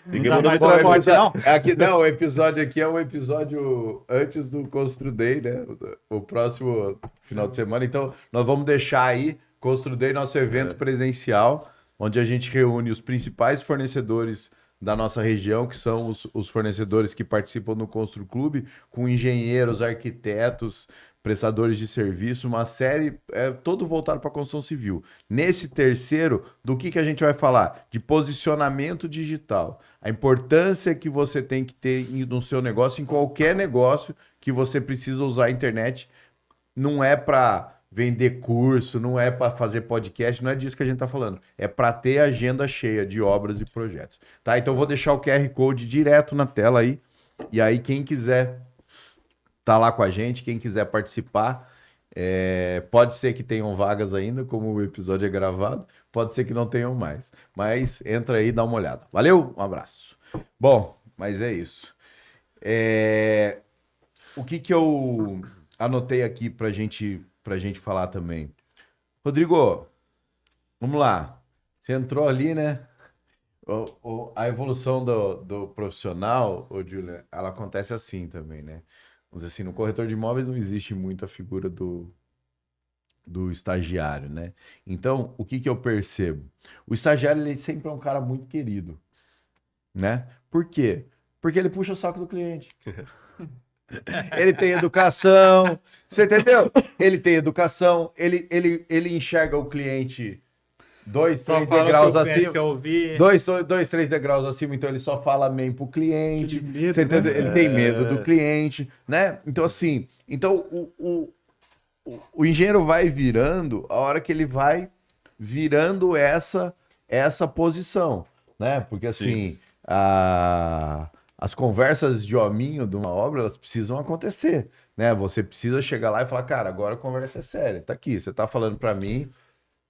Ninguém dá mandou mais me pra trazer. corte, não? O episódio aqui é o episódio antes do Constru Day, né? O próximo final de semana. Então, nós vamos deixar aí Constru Day, nosso evento presencial, onde a gente reúne os principais fornecedores da nossa região, que são os fornecedores que participam do Constru Clube, com engenheiros, arquitetos, prestadores de serviço, uma série todo voltado para a construção civil. Nesse terceiro, do que a gente vai falar? De posicionamento digital. A importância que você tem que ter no seu negócio, em qualquer negócio que você precisa usar a internet. Não é para vender curso, não é para fazer podcast, não é disso que a gente está falando. É para ter agenda cheia de obras e projetos. Tá? Então eu vou deixar o QR Code direto na tela aí. E aí quem quiser tá lá com a gente, quem quiser participar, pode ser que tenham vagas ainda, como o episódio é gravado, pode ser que não tenham mais. Mas entra aí e dá uma olhada. Valeu? Um abraço. Bom, mas é isso. O que eu anotei aqui pra gente falar também. Rodrigo, vamos lá. Você entrou ali, né? A evolução do profissional, Julia, ela acontece assim também, né? Vamos dizer assim, no corretor de imóveis não existe muito a figura do estagiário, né? Então, o que eu percebo? O estagiário, ele sempre é um cara muito querido, né? Por quê? Porque ele puxa o saco do cliente. Ele tem educação, você entendeu? Ele tem educação, ele enxerga o cliente 2, 3 degraus acima. 2, 3 degraus acima, então ele só fala amém pro cliente. Medo, Você entendeu? né? Ele tem medo do cliente, né? Então, assim, o engenheiro vai virando a hora que ele vai virando essa posição, né? Porque assim, as conversas de hominho de uma obra, elas precisam acontecer, né? Você precisa chegar lá e falar, cara, agora a conversa é séria, tá aqui, você tá falando para mim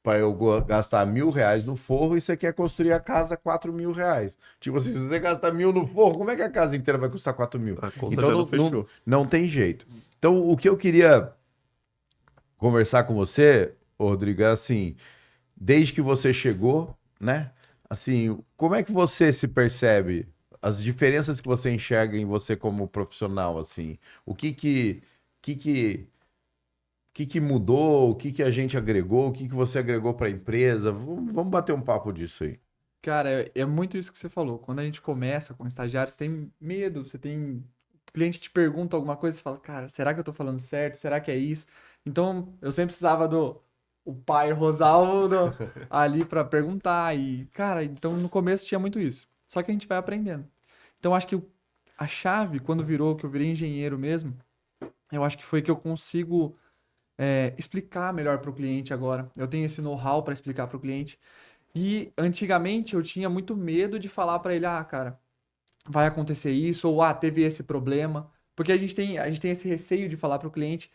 para eu gastar R$1.000 no forro e você quer construir a casa R$4.000. Tipo assim, se você gastar 1.000 no forro, como é que a casa inteira vai custar 4.000? A conta Então já não fechou. não tem jeito. Então o que eu queria conversar com você, Rodrigo, é assim, desde que você chegou, né? Assim, como é que você se percebe? As diferenças que você enxerga em você como profissional, assim, o que que mudou, o que a gente agregou, o que você agregou para a empresa. Vamos bater um papo disso aí. Cara, é muito isso que você falou. Quando a gente começa com estagiários, você tem medo, você tem... O cliente te pergunta alguma coisa, você fala, cara, será que eu tô falando certo? Será que é isso? Então, eu sempre precisava o pai Rosalvo ali para perguntar. E, cara, então no começo tinha muito isso. Só que a gente vai aprendendo. Então, acho que a chave, quando virou, que eu virei engenheiro mesmo, eu acho que foi que eu consigo explicar melhor para o cliente agora. Eu tenho esse know-how para explicar para o cliente. E antigamente eu tinha muito medo de falar para ele, cara, vai acontecer isso, ou teve esse problema. Porque a gente tem esse receio de falar para o cliente,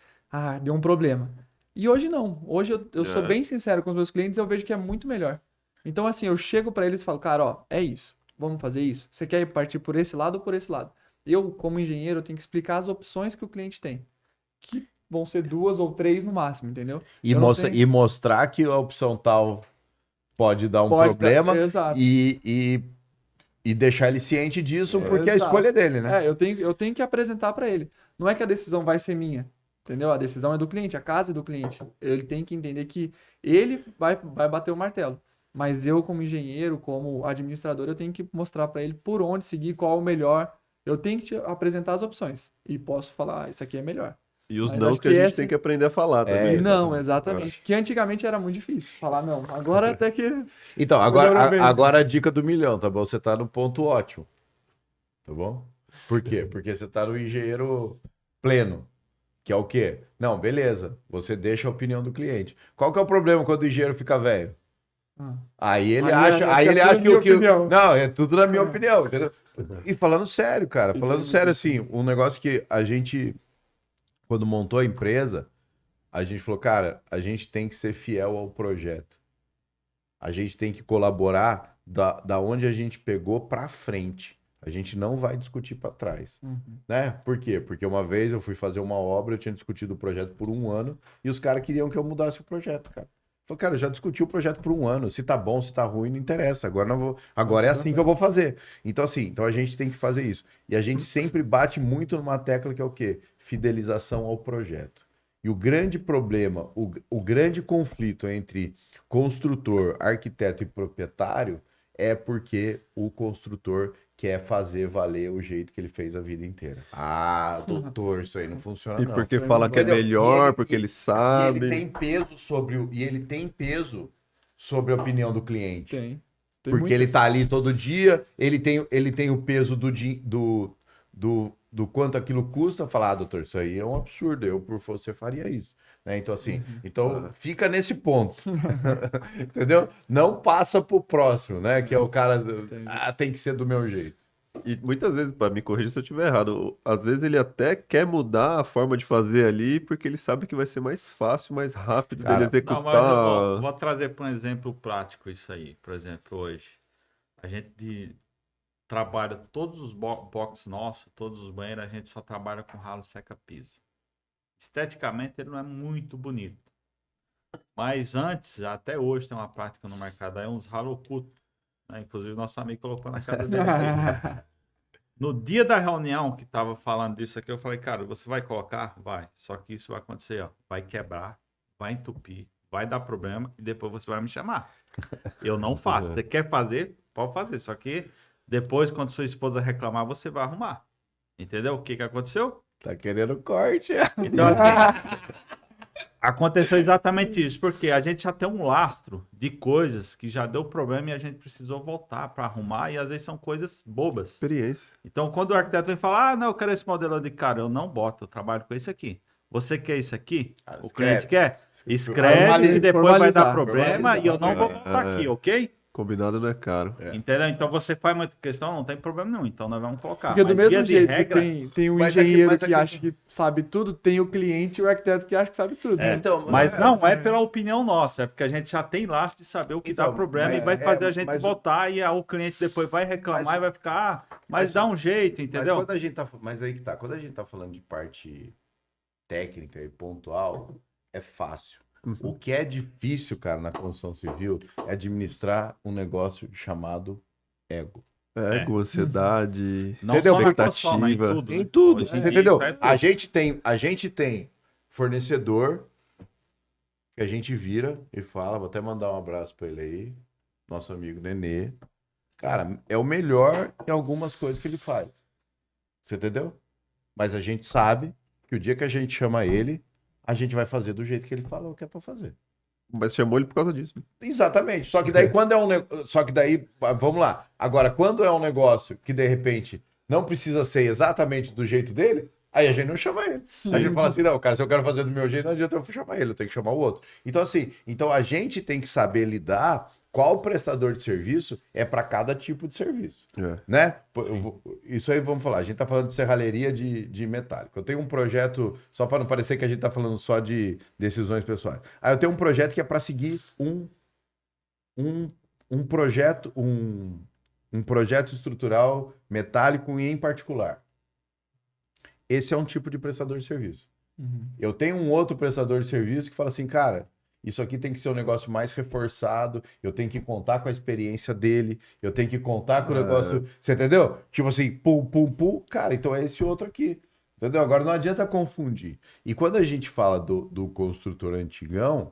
deu um problema. E hoje não. Hoje eu sou bem sincero com os meus clientes e eu vejo que é muito melhor. Então, assim, eu chego para eles e falo, cara, ó, é isso. Vamos fazer isso. Você quer partir por esse lado ou por esse lado? Eu, como engenheiro, tenho que explicar as opções que o cliente tem. Que vão ser 2 ou 3 no máximo, entendeu? E mostrar que a opção tal pode dar um problema exato. E deixar ele ciente disso, porque é a escolha dele, né? Eu tenho que apresentar para ele. Não é que a decisão vai ser minha, entendeu? A decisão é do cliente, a casa é do cliente. Ele tem que entender que ele vai bater o martelo. Mas eu, como engenheiro, como administrador, eu tenho que mostrar para ele por onde seguir, qual é o melhor. Eu tenho que te apresentar as opções. E posso falar, isso aqui é melhor. E os não que a gente tem que aprender a falar também. Não, exatamente. Que antigamente era muito difícil falar não. Agora até que... Então, agora a dica do milhão, tá bom? Você tá no ponto ótimo. Tá bom? Por quê? Porque você tá no engenheiro pleno. Que é o quê? Não, beleza. Você deixa a opinião do cliente. Qual que é o problema quando o engenheiro fica velho? Aí ele acha que o que... Não, é tudo na minha opinião, entendeu? E falando sério, cara. Falando sério, assim, um negócio que a gente... Quando montou a empresa, a gente falou, cara, a gente tem que ser fiel ao projeto. A gente tem que colaborar da onde a gente pegou para frente. A gente não vai discutir para trás. Né? Por quê? Porque uma vez eu fui fazer uma obra, eu tinha discutido o projeto por 1 ano e os caras queriam que eu mudasse o projeto, cara. Eu falei, cara, eu já discuti o projeto por 1 ano. Se tá bom, se tá ruim, não interessa. Agora é assim que eu vou fazer. Então, assim, a gente tem que fazer isso. E a gente sempre bate muito numa tecla que é o quê? Fidelização ao projeto. E o grande problema, o grande conflito entre construtor, arquiteto e proprietário é porque o construtor quer fazer valer o jeito que ele fez a vida inteira. Doutor, isso aí não funciona, não. E porque fala que é melhor, porque ele sabe. E ele tem peso sobre a opinião do cliente. Tem porque muito. ele tá ali todo dia, ele tem o peso do quanto aquilo custa. Falar, doutor, isso aí é um absurdo, eu por você faria isso. Né? Então, assim, fica nesse ponto. Entendeu? Não passa pro próximo, né? Que é o cara, tem que ser do meu jeito. E muitas vezes, para me corrigir se eu estiver errado, às vezes ele até quer mudar a forma de fazer ali, porque ele sabe que vai ser mais fácil, mais rápido dele executar. Não, mas eu vou trazer para um exemplo prático isso aí. Por exemplo, hoje, a gente trabalha todos os boxes nossos, todos os banheiros, a gente só trabalha com ralo seca-piso. Esteticamente ele não é muito bonito. Mas antes, até hoje tem uma prática no mercado, é uns ralo oculto. Né? Inclusive nosso amigo colocou na casa dele aqui. No dia da reunião que tava falando disso aqui, eu falei, cara, você vai colocar? Vai. Só que isso vai acontecer, ó. Vai quebrar, vai entupir, vai dar problema e depois você vai me chamar. Eu não faço. Você quer fazer? Pode fazer. Só que depois, quando sua esposa reclamar, você vai arrumar. Entendeu? O que aconteceu? Tá querendo corte. Então, assim, aconteceu exatamente isso, porque a gente já tem um lastro de coisas que já deu problema e a gente precisou voltar para arrumar, e às vezes são coisas bobas. Experiência. Então, quando o arquiteto vem falar, não, eu quero esse modelo de cara, eu não boto, eu trabalho com esse aqui. Você quer isso aqui? O cliente quer? Escreve e depois vai dar problema e eu não vou voltar aqui, ok? Combinado não é caro. Entendeu? Então você faz uma questão, não tem problema nenhum. Então nós vamos colocar. Porque do Mas mesmo jeito regra, que tem um engenheiro que acha que sabe tudo, tem o cliente e o arquiteto que acha que sabe tudo. Né? Então, mas não é pela opinião nossa, é porque a gente já tem lastro de saber o que dá problema e vai fazer a gente voltar e o cliente depois vai reclamar e vai ficar, mas dá um jeito, entendeu? Mas aí que tá, quando a gente tá falando de parte técnica e pontual, é fácil. O que é difícil, cara, na construção civil é administrar um negócio chamado ego. Ego, ansiedade, não expectativa. Tudo, em tudo, né? você entendeu? É tudo. A gente tem fornecedor, que a gente vira e fala, vou até mandar um abraço para ele aí, nosso amigo Nenê. Cara, é o melhor em algumas coisas que ele faz. Você entendeu? Mas a gente sabe que o dia que a gente chama ele, a gente vai fazer do jeito que ele falou que é para fazer. Mas chamou ele por causa disso. Exatamente. Só que daí quando é só que daí, vamos lá. Agora, quando é um negócio que de repente não precisa ser exatamente do jeito dele, aí a gente não chama ele. A gente fala assim, não, cara, se eu quero fazer do meu jeito, não adianta eu chamar ele, eu tenho que chamar o outro. Então, assim, a gente tem que saber lidar qual prestador de serviço é para cada tipo de serviço. Né? Isso aí, vamos falar. A gente está falando de serralheria de metálico. Eu tenho um projeto, só para não parecer que a gente está falando só de decisões pessoais. Aí eu tenho um projeto que é para seguir um projeto estrutural metálico e em particular. Esse é um tipo de prestador de serviço. Eu tenho um outro prestador de serviço que fala assim, cara, isso aqui tem que ser um negócio mais reforçado, eu tenho que contar com a experiência dele, eu tenho que contar com o negócio... Você entendeu? Tipo assim, pum, cara, então é esse outro aqui. Entendeu? Agora não adianta confundir. E quando a gente fala do construtor antigão,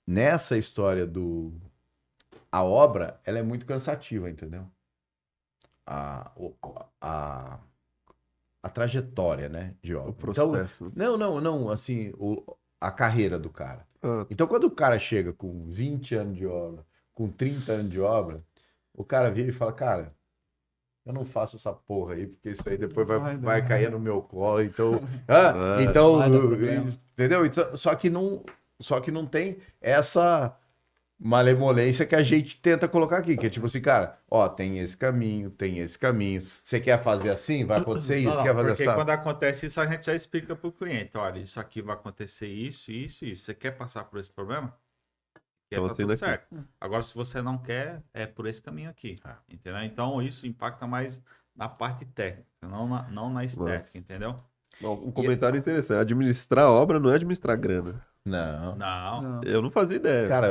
nessa história a obra, ela é muito cansativa, entendeu? A trajetória, né, de obra. O processo. Então, não, assim, a carreira do cara. Então, quando o cara chega com 20 anos de obra, com 30 anos de obra, o cara vira e fala, cara, eu não faço essa porra aí, porque isso aí depois vai cair no meu colo, então... entendeu? Então, só que não tem essa malemolência que a gente tenta colocar aqui, que é tipo assim, cara, ó, tem esse caminho, você quer fazer assim, vai acontecer isso, quer fazer porque assim. quando acontece isso, a gente já explica para o cliente, olha, isso aqui vai acontecer isso, você quer passar por esse problema? Então, Tá tudo certo. Agora, se você não quer, é por esse caminho aqui, entendeu? Então, isso impacta mais na parte técnica, não na estética, entendeu? Um comentário interessante, administrar a obra não é administrar grana. Não. Eu não fazia ideia. Cara,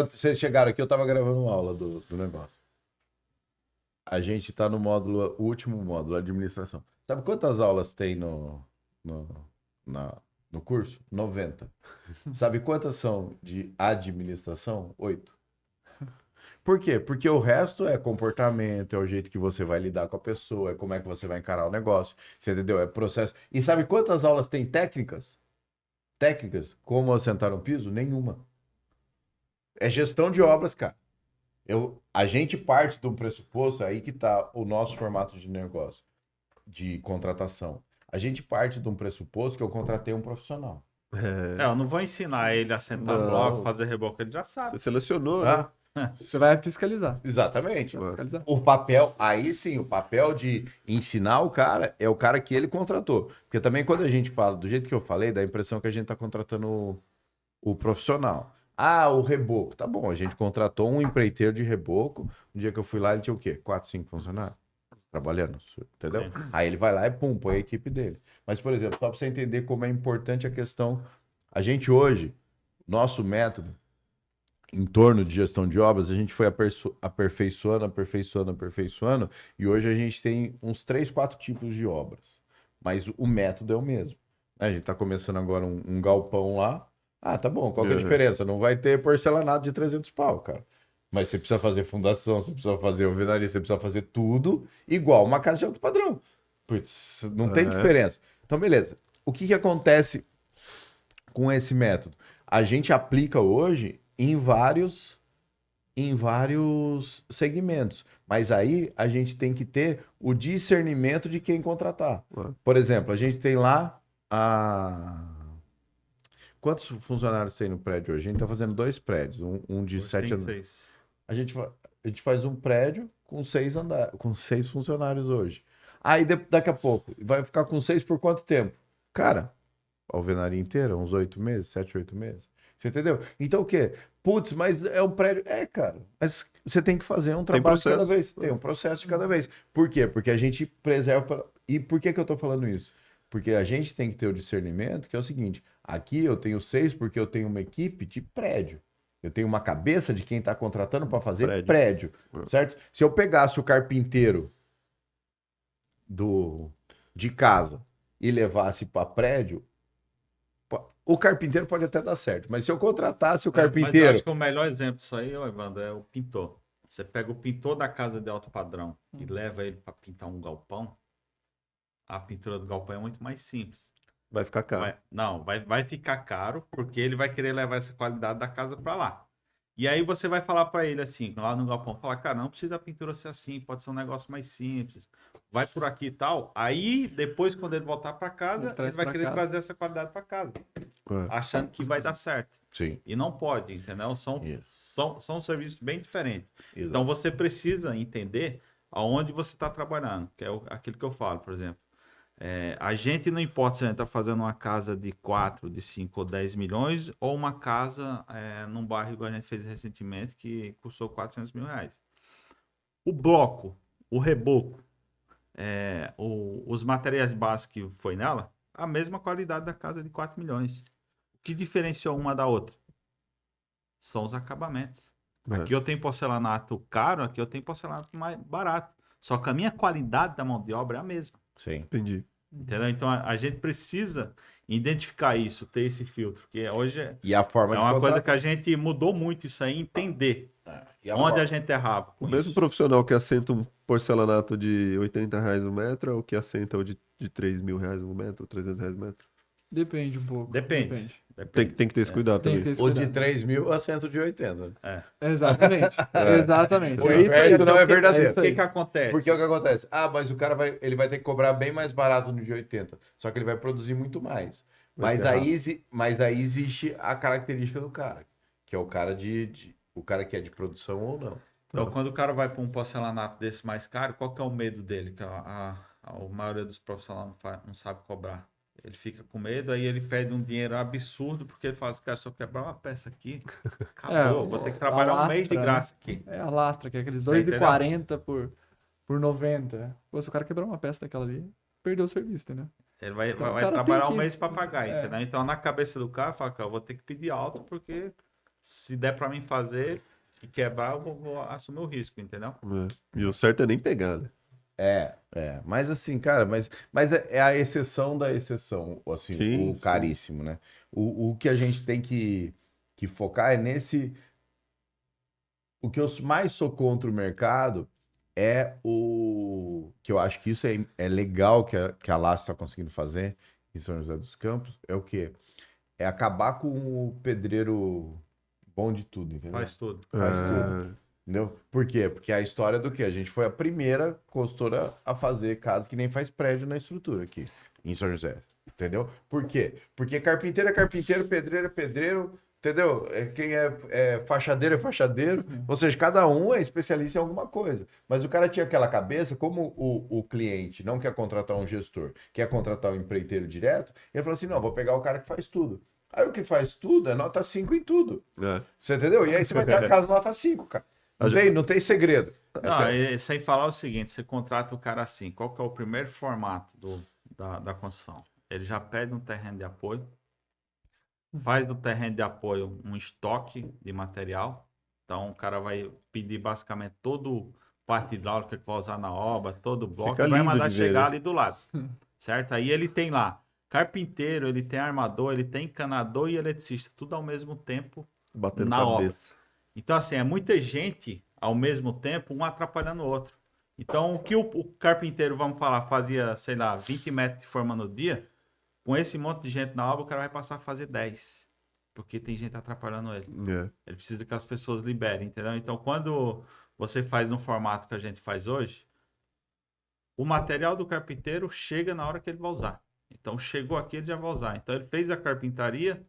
vocês chegaram aqui, eu tava gravando uma aula do negócio. A gente tá no módulo, o último módulo, administração. Sabe quantas aulas tem no curso? 90. Sabe quantas são de administração? 8. Por quê? Porque o resto é comportamento, é o jeito que você vai lidar com a pessoa, é como é que você vai encarar o negócio, você entendeu? É processo. E sabe quantas aulas tem técnicas? Como assentar um piso? Nenhuma. É gestão de obras, cara. A gente parte de um pressuposto, aí que tá o nosso formato de negócio, de contratação. A gente parte de um pressuposto que eu contratei um profissional. Eu não vou ensinar ele a sentar bloco, fazer reboco, ele já sabe. Você selecionou, né? Você vai fiscalizar. Exatamente. Fiscalizar. O papel, aí sim, o papel de ensinar o cara é o cara que ele contratou. Porque também quando a gente fala, do jeito que eu falei, dá a impressão que a gente tá contratando o profissional. O reboco. Tá bom, a gente contratou um empreiteiro de reboco. Um dia que eu fui lá, ele tinha o quê? 4, 5 funcionários trabalhando, entendeu? Sim. Aí ele vai lá e põe a equipe dele. Mas, por exemplo, só para você entender como é importante a questão, a gente hoje, nosso método, em torno de gestão de obras, a gente foi aperfeiçoando, e hoje a gente tem uns 3, 4 tipos de obras. Mas o método é o mesmo. A gente está começando agora um galpão lá. Tá bom, qual que é a diferença? Não vai ter porcelanato de 300 pau, cara. Mas você precisa fazer fundação, você precisa fazer alvenaria, você precisa fazer tudo igual uma casa de alto padrão. Putz, não tem diferença. Então, beleza. O que acontece com esse método? A gente aplica hoje em vários segmentos. Mas aí a gente tem que ter o discernimento de quem contratar. Por exemplo, a gente tem lá Quantos funcionários tem no prédio hoje? A gente está fazendo 2 prédios, um de 7 andares. A gente faz um prédio com 6 funcionários hoje. Aí daqui a pouco, vai ficar com 6 por quanto tempo? Cara, a alvenaria inteira, uns 8 meses, 7, 8 meses. Você entendeu? Então o quê? Putz, mas é um prédio... cara, mas você tem que fazer um trabalho de cada vez. Tem um processo de cada vez. Por quê? Porque a gente preserva... E por que eu tô falando isso? Porque a gente tem que ter o discernimento, que é o seguinte, aqui eu tenho 6 porque eu tenho uma equipe de prédio. Eu tenho uma cabeça de quem está contratando para fazer prédio, certo? Se eu pegasse o carpinteiro de casa e levasse para prédio, O carpinteiro pode até dar certo, mas se eu contratasse o Mas eu carpinteiro... acho que o melhor exemplo disso aí, ô, Evandro, é o pintor. Você pega o pintor da casa de alto padrão e leva ele para pintar um galpão, a pintura do galpão é muito mais simples. Vai ficar caro. Vai ficar caro porque ele vai querer levar essa qualidade da casa para lá. E aí você vai falar para ele assim, lá no galpão, falar, cara, não precisa a pintura ser assim, pode ser um negócio mais simples. Vai por aqui e tal. Aí, depois, quando ele voltar para casa, ele vai querer trazer essa qualidade para casa, achando que vai dar certo. Sim. E não pode, entendeu? São serviços bem diferentes. Exato. Então, você precisa entender aonde você está trabalhando, que é aquilo que eu falo, por exemplo. A gente não importa se a gente está fazendo uma casa de 4, de 5 ou 10 milhões ou uma casa num bairro igual a gente fez recentemente que custou 400 mil reais. O bloco, o reboco, os materiais básicos que foi nela, a mesma qualidade da casa de 4 milhões. O que diferenciou uma da outra? São os acabamentos. Aqui eu tenho porcelanato caro, aqui eu tenho porcelanato mais barato. Só que a minha qualidade da mão de obra é a mesma. Sim. Entendeu? Entendeu? Então a gente precisa identificar isso, ter esse filtro, que hoje E a forma é de uma coisa contratar... que a gente mudou muito isso aí, entender E a onde forma- a gente errava com O mesmo isso. profissional que assenta um porcelanato de R$ 80 o metro, ou que assenta o de R$ 3.000 o metro, R$ 300 o metro. Depende um pouco. Depende. Tem que ter esse cuidado Tem que também. ter esse O de cuidado. 3 mil, assento de 80. Exatamente. Exatamente. O É isso aí. inverso não é verdadeiro. isso O que aí. que acontece? Porque é o que acontece? Ah, mas o cara ele vai ter que cobrar bem mais barato no de 80. Só que ele vai produzir muito mais. Vai Mas ser aí existe a característica do cara, que é o cara o cara que é de produção ou não. Então, quando o cara vai para um porcelanato desse mais caro, qual que é o medo dele? Que a maioria dos profissionais não sabe cobrar. Ele fica com medo, aí ele pede um dinheiro absurdo, porque ele fala assim, cara, se eu quebrar uma peça aqui, acabou, vou ter que trabalhar um mês de lastra, graça aqui. É a lastra, que é aqueles Você entendeu? 2,40 por 90. Pô, se o cara quebrar uma peça daquela ali, perdeu o serviço, entendeu? Ele vai Então, o vai cara trabalhar tem um que- mês para pagar, é. entendeu? Então, na cabeça do cara, fala, cara, eu vou ter que pedir alto, porque se der para mim fazer e quebrar, eu vou assumir o risco, entendeu? E o certo é nem pegar, né? Mas assim, cara, mas é a exceção da exceção, assim, Sim, o sim. caríssimo, né? O que a gente tem que focar é nesse... O que eu mais sou contra o mercado é o... Que eu acho que isso é legal que a Laço está conseguindo fazer em São José dos Campos, é o quê? É acabar com o pedreiro bom de tudo, entendeu? Faz tudo. Faz tudo. Entendeu? Por quê? Porque a história do quê? A gente foi a primeira construtora a fazer casa que nem faz prédio na estrutura aqui, em São José. Entendeu? Por quê? Porque carpinteiro é carpinteiro, pedreiro é pedreiro, entendeu? Quem é fachadeiro é fachadeiro. Ou seja, cada um é especialista em alguma coisa. Mas o cara tinha aquela cabeça, como o cliente não quer contratar um gestor, quer contratar um empreiteiro direto, ele falou assim: não, vou pegar o cara que faz tudo. Aí o que faz tudo é nota 5 em tudo. Você entendeu? E aí você vai ter a casa nota 5, cara. Não tem segredo. Não, sem falar o seguinte, você contrata o cara assim, qual que é o primeiro formato da construção? Ele já pede um terreno de apoio, faz do terreno de apoio um estoque de material, então o cara vai pedir basicamente todo parte hidráulica que vai usar na obra, todo o bloco, Fica e vai lindo mandar de ver, chegar né? ali do lado, certo? Aí ele tem lá carpinteiro, ele tem armador, ele tem encanador e eletricista, tudo ao mesmo tempo Batendo na obra. cabeça. Então, assim, é muita gente ao mesmo tempo, um atrapalhando o outro. Então, o que o carpinteiro, vamos falar, fazia, sei lá, 20 metros de forma no dia, com esse monte de gente na obra, o cara vai passar a fazer 10. Porque tem gente atrapalhando ele. Ele precisa que as pessoas liberem, entendeu? Então, quando você faz no formato que a gente faz hoje, o material do carpinteiro chega na hora que ele vai usar. Então, chegou aqui, ele já vai usar. Então, ele fez a carpintaria,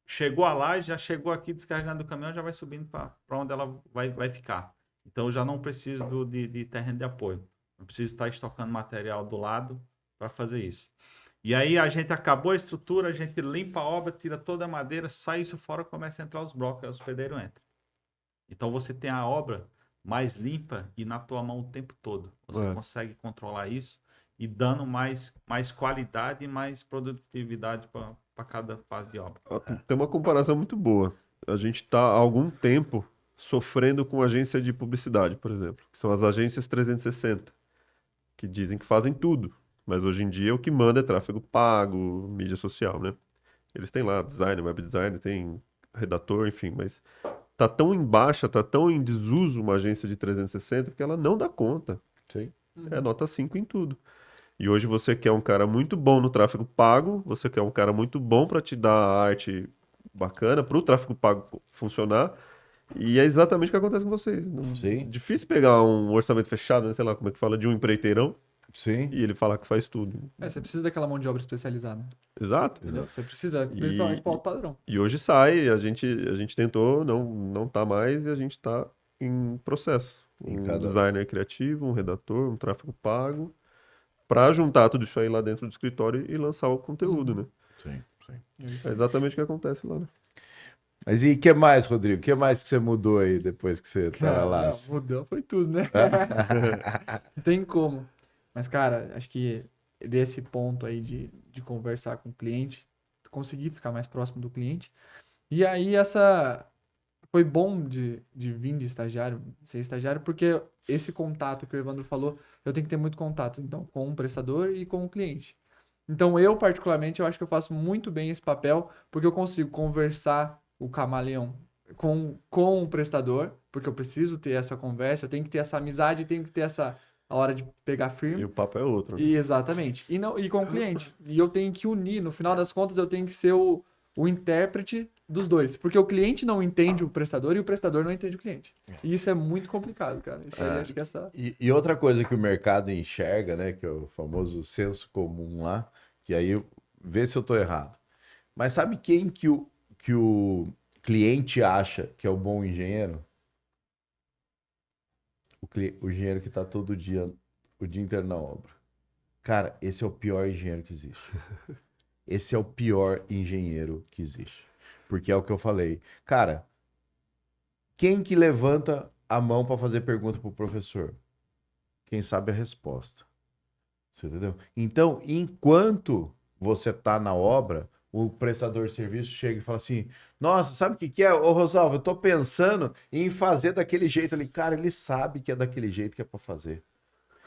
chegou a laje, já chegou aqui descarregando do caminhão, já vai subindo para onde ela vai ficar. Então, eu já não preciso de terreno de apoio. Não preciso estar estocando material do lado para fazer isso. E aí, a gente acabou a estrutura, a gente limpa a obra, tira toda a madeira, sai isso fora, começa a entrar os blocos, aí os pedreiros entram. Então, você tem a obra mais limpa e na tua mão o tempo todo. Você consegue controlar isso e dando mais qualidade e mais produtividade para cada fase de obra. Tem uma comparação muito boa. A gente está há algum tempo sofrendo com agência de publicidade, por exemplo, que são as agências 360, que dizem que fazem tudo, mas hoje em dia o que manda é tráfego pago, mídia social, né? Eles têm lá design, web design, tem redator, enfim, mas tá tão em baixa, tá tão em desuso uma agência de 360 que ela não dá conta. Sim. É nota 5 em tudo. E hoje você quer um cara muito bom no tráfego pago, você quer um cara muito bom para te dar a arte bacana, para o tráfego pago funcionar. E é exatamente o que acontece com vocês. Sim. Difícil pegar um orçamento fechado, né? Sei lá como é que fala, de um empreiteirão Sim. e ele falar que faz tudo. Você precisa daquela mão de obra especializada, Exato. entendeu? Você precisa, principalmente para o alto padrão. E hoje sai, a gente tentou, não tá mais, e a gente tá em processo. Um designer criativo, um redator, um tráfego pago, para juntar tudo isso aí lá dentro do escritório e lançar o conteúdo, né? Sim, sim. É exatamente o que acontece lá, né? Mas e o que mais, Rodrigo? O que mais que você mudou aí depois que você tá lá? Cara, mudou, foi tudo, né? Não tem como. Mas, cara, acho que desse ponto aí de conversar com o cliente, conseguir ficar mais próximo do cliente. E aí, foi bom de vir de estagiário, ser estagiário, porque esse contato que o Evandro falou, eu tenho que ter muito contato, então, com o prestador e com o cliente. Então, eu, particularmente, eu acho que eu faço muito bem esse papel, porque eu consigo conversar o camaleão com o prestador, porque eu preciso ter essa conversa, eu tenho que ter essa amizade, tenho que ter a hora de pegar firme. E o papo é outro, né? E, exatamente. E com o cliente. E eu tenho que unir, no final das contas, eu tenho que ser o intérprete dos dois. Porque o cliente não entende o prestador e o prestador não entende o cliente. E isso é muito complicado, cara. Isso aí, acho que E outra coisa que o mercado enxerga, né, que é o famoso senso comum lá, que aí vê se eu tô errado. Mas sabe quem que o cliente acha que é o bom engenheiro? O engenheiro que está todo dia, o dia inteiro na obra. Cara, esse é o pior engenheiro que existe. Esse é o pior engenheiro que existe. Porque é o que eu falei. Cara, quem que levanta a mão para fazer pergunta pro professor? Quem sabe a resposta. Você entendeu? Então, enquanto você tá na obra, o prestador de serviço chega e fala assim: nossa, sabe o que é? Ô, Rosalvo, eu tô pensando em fazer daquele jeito ali. Cara, ele sabe que é daquele jeito que é para fazer.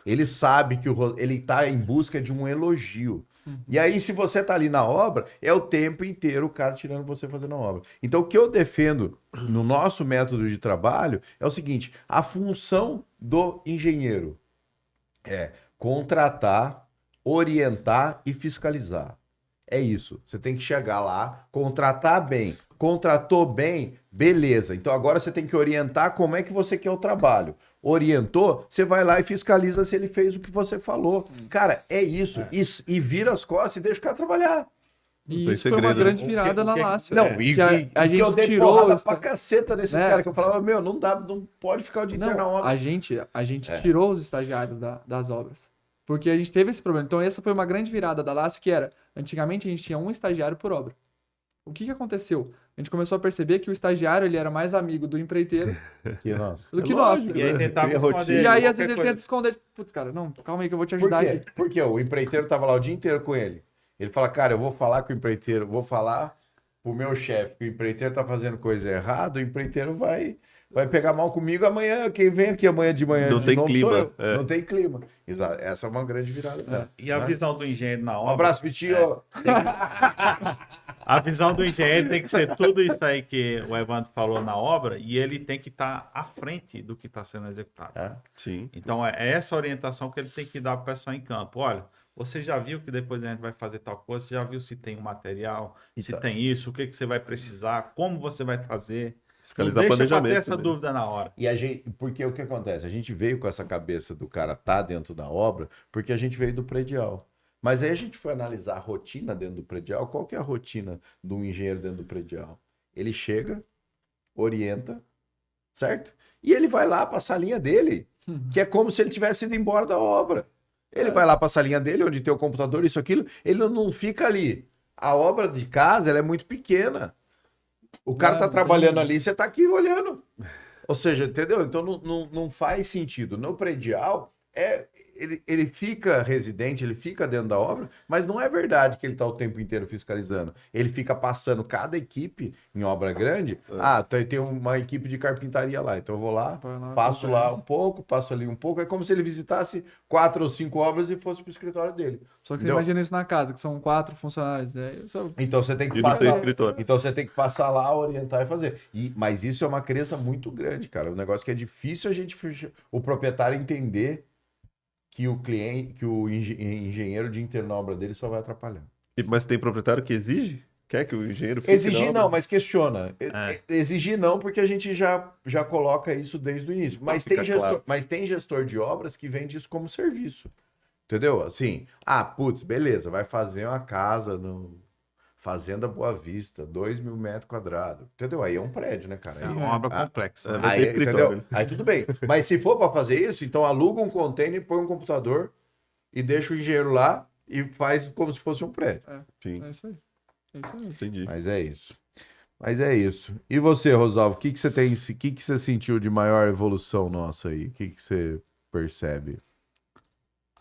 Ele sabe que ele tá em busca de um elogio. E aí, se você tá ali na obra, é o tempo inteiro o cara tirando você fazendo a obra. Então, o que eu defendo no nosso método de trabalho é o seguinte: a função do engenheiro é contratar, orientar e fiscalizar. É isso. Você tem que chegar lá, contratar bem. Contratou bem, beleza. Então agora você tem que orientar como é que você quer o trabalho. Orientou, você vai lá e fiscaliza se ele fez o que você falou. Cara, é isso. E vira as costas e deixa o cara trabalhar. E tem isso foi uma segredo, né? grande virada na Lácio. Não, que a gente eu dei tirou porrada os pra caceta desses né? caras que eu falava, meu, não dá, não pode ficar o dia inteiro na Não, obra. a gente tirou os estagiários das obras. Porque a gente teve esse problema. Então, essa foi uma grande virada da Lácio, que era, antigamente a gente tinha um estagiário por obra. O que aconteceu? A gente começou a perceber que o estagiário ele era mais amigo do empreiteiro Que nossa. do que nós. lógico, E aí né? tentava Cria esconder. rotina. E aí, qualquer às vezes, ele coisa. tenta esconder. Putz, cara, não, calma aí que eu vou te Por ajudar quê? aqui. Porque o empreiteiro tava lá o dia inteiro com ele. Ele fala, cara, eu vou falar com o empreiteiro, vou falar pro meu chefe que o empreiteiro tá fazendo coisa errada, o empreiteiro vai pegar mal comigo amanhã. Quem vem aqui amanhã de manhã Não de tem novo clima, sou eu. é. Não tem clima. Exato. Essa é uma grande virada. Né? E a visão do engenheiro na Um obra. abraço, Vitinho. A visão do engenheiro tem que ser tudo isso aí que o Evandro falou na obra e ele tem que estar à frente do que está sendo executado. É. Sim. Então, é essa orientação que ele tem que dar para o pessoal em campo. Olha, você já viu que depois a gente vai fazer tal coisa? Você já viu se tem um material, se Então. tem isso, o que você vai precisar, como você vai fazer? Não Fiscalizar deixa para ter planejamento essa também. dúvida na hora. E a gente, porque o que acontece? A gente veio com essa cabeça do cara tá dentro da obra, porque a gente veio do predial. Mas aí a gente foi analisar a rotina dentro do predial. Qual que é a rotina de um engenheiro dentro do predial? Ele chega, orienta, certo? E ele vai lá para a salinha dele, que é como se ele tivesse ido embora da obra. Ele vai lá para a salinha dele, onde tem o computador, isso, aquilo, ele não fica ali. A obra de casa, ela é muito pequena. O cara tá trabalhando ali, você tá aqui olhando. Ou seja, entendeu? Então não faz sentido. No predial, ele fica residente, ele fica dentro da obra, mas não é verdade que ele está o tempo inteiro fiscalizando. Ele fica passando cada equipe em obra grande. Tem uma equipe de carpintaria lá, então eu vou lá, passo lá um pouco, passo ali um pouco. É como se ele visitasse 4 ou 5 obras e fosse para o escritório dele. Só que você imagina isso na casa, que são 4 funcionários. Né? Então você tem que E no seu passar. escritório. Então você tem que passar lá, orientar e fazer. Mas isso é uma crença muito grande, cara. Um negócio que é difícil o proprietário entender que o cliente, que o engenheiro de interno na obra dele só vai atrapalhar. Mas tem proprietário que exige? Quer que o engenheiro fique Exigir na obra? não, mas questiona. Exigir não, porque a gente já coloca isso desde o início. Mas tem gestor de obras que vende isso como serviço. Entendeu? Assim, beleza, vai fazer uma casa no Fazenda Boa Vista, 2.000 metros quadrados. Entendeu? Aí é um prédio, né, cara? É uma obra complexa. Né? Aí, entendeu? Aí tudo bem. Mas se for para fazer isso, então aluga um container, põe um computador e deixa o engenheiro lá e faz como se fosse um prédio. Sim. É isso aí. É isso aí. Entendi. Mas é isso. E você, Rosalvo, o que você tem, o que você sentiu de maior evolução nossa aí? O que você percebe?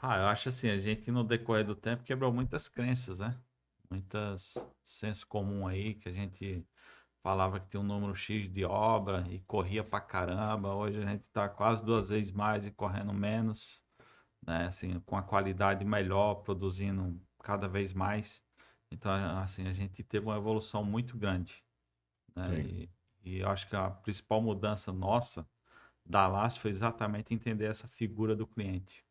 Eu acho assim, a gente no decorrer do tempo quebrou muitas crenças, né? Muitas senso comum aí, que a gente falava que tinha um número X de obra e corria pra caramba. Hoje a gente tá quase 2 vezes mais e correndo menos, né? Assim, com a qualidade melhor, produzindo cada vez mais. Então, assim, a gente teve uma evolução muito grande, né? E eu acho que a principal mudança nossa da Last foi exatamente entender essa figura do cliente,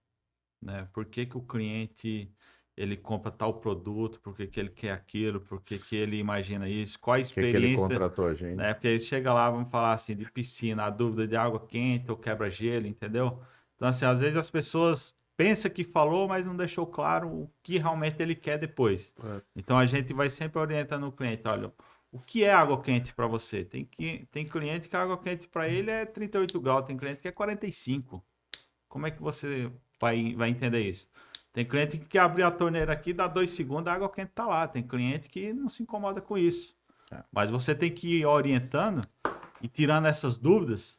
né? Por que que o cliente ele compra tal produto, por que que ele quer aquilo, por que que ele imagina isso, qual a experiência... que ele contratou a gente? Né? Porque ele chega lá, vamos falar assim, de piscina, a dúvida de água quente ou quebra-gelo, entendeu? Então, assim, às vezes as pessoas pensam que falou, mas não deixou claro o que realmente ele quer depois. Então, a gente vai sempre orientando o cliente, olha, o que é água quente para você? Tem cliente que a água quente para ele é 38 graus, tem cliente que é 45. Como é que você vai entender isso? Tem cliente que abre a torneira aqui, dá 2 segundos, a água quente tá lá. Tem cliente que não se incomoda com isso. Mas você tem que ir orientando e tirando essas dúvidas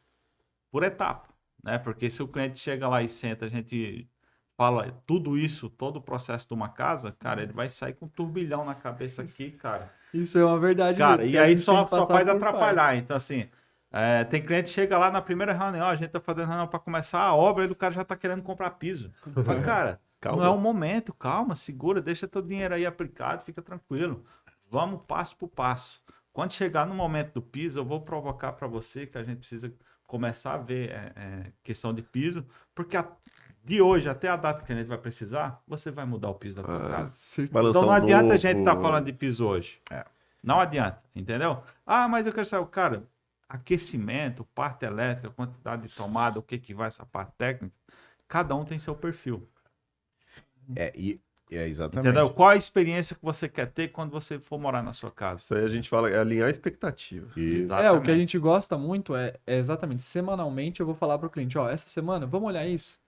por etapa, né? Porque se o cliente chega lá e senta, a gente fala tudo isso, todo o processo de uma casa, cara, ele vai sair com um turbilhão na cabeça aqui, cara. Isso é uma verdade. Cara, mesmo, e aí só faz atrapalhar. Então, assim, tem cliente que chega lá na primeira reunião, a gente tá fazendo reunião para começar a obra e o cara já tá querendo comprar piso. Fala, cara, calma. Não é o momento, calma, segura, deixa teu dinheiro aí aplicado, fica tranquilo. Vamos passo por passo. Quando chegar no momento do piso, eu vou provocar para você que a gente precisa começar a ver questão de piso, porque de hoje até a data que a gente vai precisar, você vai mudar o piso da tua casa. Então não adianta a gente estar falando de piso hoje. Não adianta, entendeu? Mas eu quero saber, cara, aquecimento, parte elétrica, quantidade de tomada, o que vai essa parte técnica, cada um tem seu perfil. Exatamente. Entendeu? Qual a experiência que você quer ter quando você for morar na sua casa? Isso aí a gente fala, é alinhar a expectativa. O que a gente gosta muito é exatamente, semanalmente eu vou falar pro cliente, essa semana, vamos olhar isso.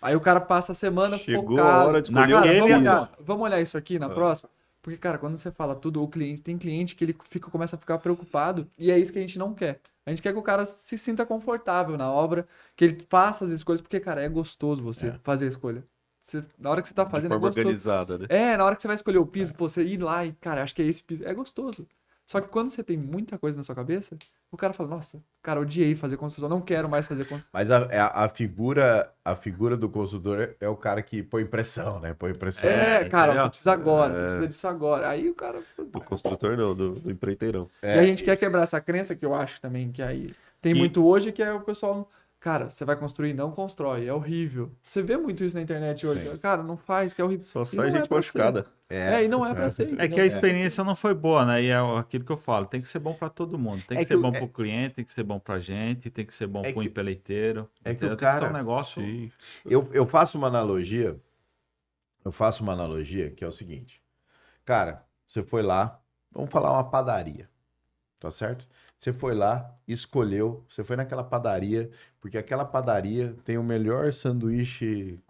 Aí o cara passa a semana Chegou focado. a hora de escolher vamos olhar isso aqui na próxima. Porque, cara, quando você fala tudo, tem cliente que ele começa a ficar preocupado e é isso que a gente não quer. A gente quer que o cara se sinta confortável na obra, que ele faça as escolhas, porque, cara, é gostoso você fazer a escolha. Na hora que você tá fazendo, é gostoso. Organizada, né? Na hora que você vai escolher o piso, você ir lá e, cara, acho que é esse piso. É gostoso. Só que quando você tem muita coisa na sua cabeça, o cara fala, nossa, cara, odiei fazer construção, não quero mais fazer construção. Mas a figura do consultor é o cara que põe pressão, né? Põe pressão. Cara, você precisa agora, você precisa disso agora. Aí o cara... Do construtor não, do empreiteirão. E a gente quer quebrar essa crença que eu acho também, que aí tem muito hoje, que é o pessoal... Cara, você vai construir, não constrói, é horrível. Você vê muito isso na internet hoje. Sim. Cara, não faz, que é horrível. Só sai gente machucada. E não é pra ser. Entendeu? É que a experiência não foi boa, né? E é aquilo que eu falo, tem que ser bom pra todo mundo. Tem que ser bom pro cliente, tem que ser bom pra gente, tem que ser bom pro empreiteiro. É que o cara... Tem que ser um negócio... Eu faço uma analogia, que é o seguinte. Cara, você foi lá, vamos falar uma padaria, tá certo? Você foi lá, escolheu, você foi naquela padaria, porque aquela padaria tem o melhor sanduíche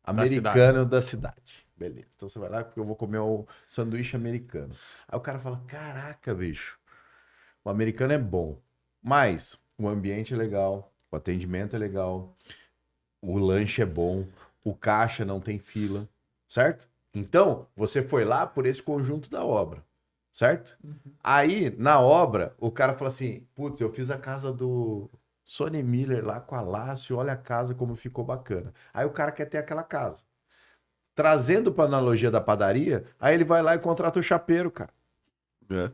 americano da cidade. Beleza, então você vai lá porque eu vou comer o sanduíche americano. Aí o cara fala, caraca, bicho, o americano é bom, mas o ambiente é legal, o atendimento é legal, o lanche é bom, o caixa não tem fila, certo? Então, você foi lá por esse conjunto da obra, certo? Aí, na obra, o cara fala assim, putz, eu fiz a casa do Sony Miller lá com a Lácio, olha a casa como ficou bacana. Aí o cara quer ter aquela casa. Trazendo para analogia da padaria, aí ele vai lá e contrata o chapeiro, cara.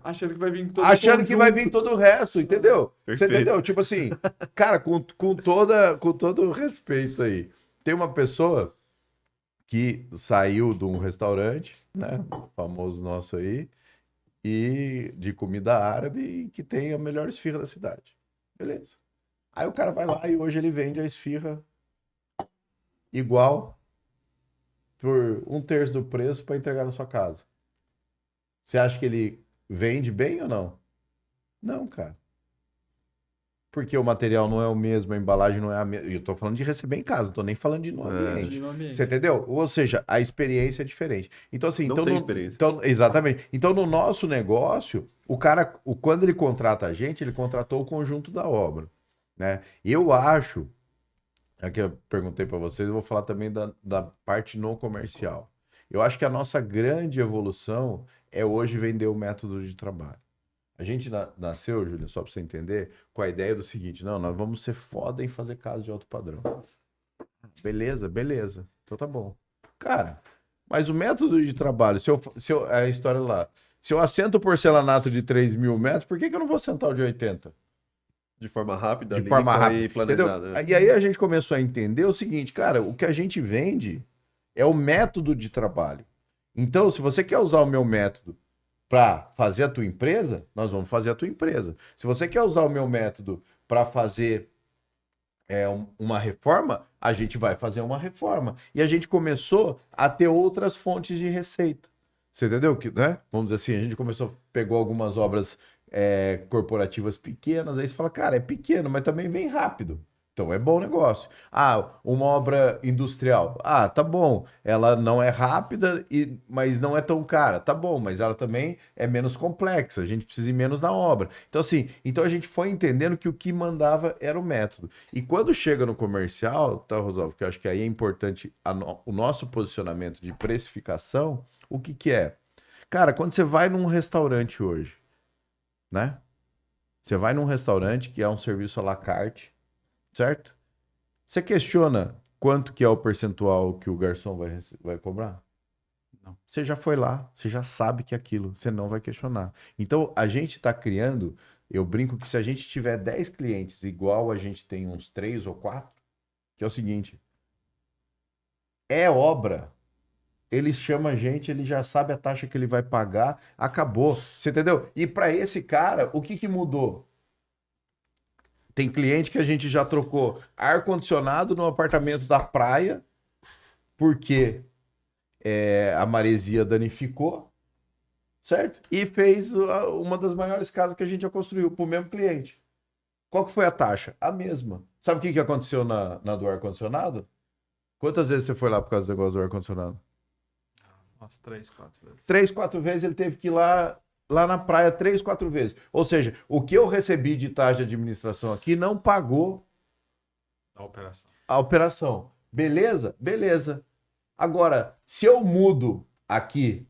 Achando que vai vir todo Achando que vai conjunto. vir todo o resto, entendeu? Você Perfeito. entendeu? Tipo assim, cara, com todo o respeito aí. Tem uma pessoa que saiu de um restaurante, né? Famoso nosso aí, e de comida árabe, e que tem a melhor esfirra da cidade. Beleza. Aí o cara vai lá e hoje ele vende a esfirra igual por 1/3 do preço para entregar na sua casa. Você acha que ele vende bem ou não? Não, cara. Porque o material não é o mesmo, a embalagem não é a mesma. Eu tô falando de receber em casa, não tô nem falando de no ambiente. No ambiente. Você entendeu? Ou seja, a experiência é diferente. Então, assim, Não então, tem experiência. exatamente. Então, no nosso negócio, o cara, quando ele contrata a gente, ele contratou o conjunto da obra, né? Eu acho, aqui eu perguntei para vocês, eu vou falar também da parte não comercial. Eu acho que a nossa grande evolução é hoje vender o método de trabalho. A gente nasceu, Júlio, só para você entender, com a ideia do seguinte, não, nós vamos ser foda em fazer casa de alto padrão. Beleza, beleza. Então tá bom. Cara, mas o método de trabalho, a história lá, se eu assento o porcelanato de 3.000 metros, por que eu não vou sentar o de 80? De forma rápida, De forma limpa rápida, e planejada. entendeu? Né? E aí a gente começou a entender o seguinte, cara, o que a gente vende é o método de trabalho. Então, se você quer usar o meu método para fazer a tua empresa, nós vamos fazer a tua empresa. Se você quer usar o meu método para fazer uma reforma, a gente vai fazer uma reforma. E a gente começou a ter outras fontes de receita. Você entendeu? Que, né? Vamos dizer assim, a gente pegou algumas obras corporativas pequenas, aí você fala, cara, é pequeno, mas também vem rápido. Então é bom negócio. Ah, uma obra industrial. Ah, tá bom. Ela não é rápida, mas não é tão cara. Tá bom, mas ela também é menos complexa. A gente precisa ir menos na obra. Então, assim, a gente foi entendendo que o que mandava era o método. E quando chega no comercial, tá, Rosalvo, que eu acho que aí é importante o nosso posicionamento de precificação, o que é? Cara, quando você vai num restaurante hoje, né? Você vai num restaurante que é um serviço à la carte, certo? Você questiona quanto que é o percentual que o garçom vai cobrar? Não. Você já foi lá, você já sabe que é aquilo, você não vai questionar. Então, a gente está criando, eu brinco que se a gente tiver 10 clientes igual a gente tem uns 3 ou 4, que é o seguinte, é obra, ele chama a gente, ele já sabe a taxa que ele vai pagar, acabou, você entendeu? E para esse cara, o que mudou? Tem cliente que a gente já trocou ar-condicionado no apartamento da praia, porque a maresia danificou, certo? E fez uma das maiores casas que a gente já construiu para o mesmo cliente. Qual que foi a taxa? A mesma. Sabe o que aconteceu na do ar-condicionado? Quantas vezes você foi lá por causa do negócio do ar-condicionado? Umas 3, 4 vezes. 3, 4 vezes ele teve que ir lá na praia 3, 4 vezes. Ou seja, o que eu recebi de taxa de administração aqui não pagou a operação. Beleza? Beleza. Agora, se eu mudo aqui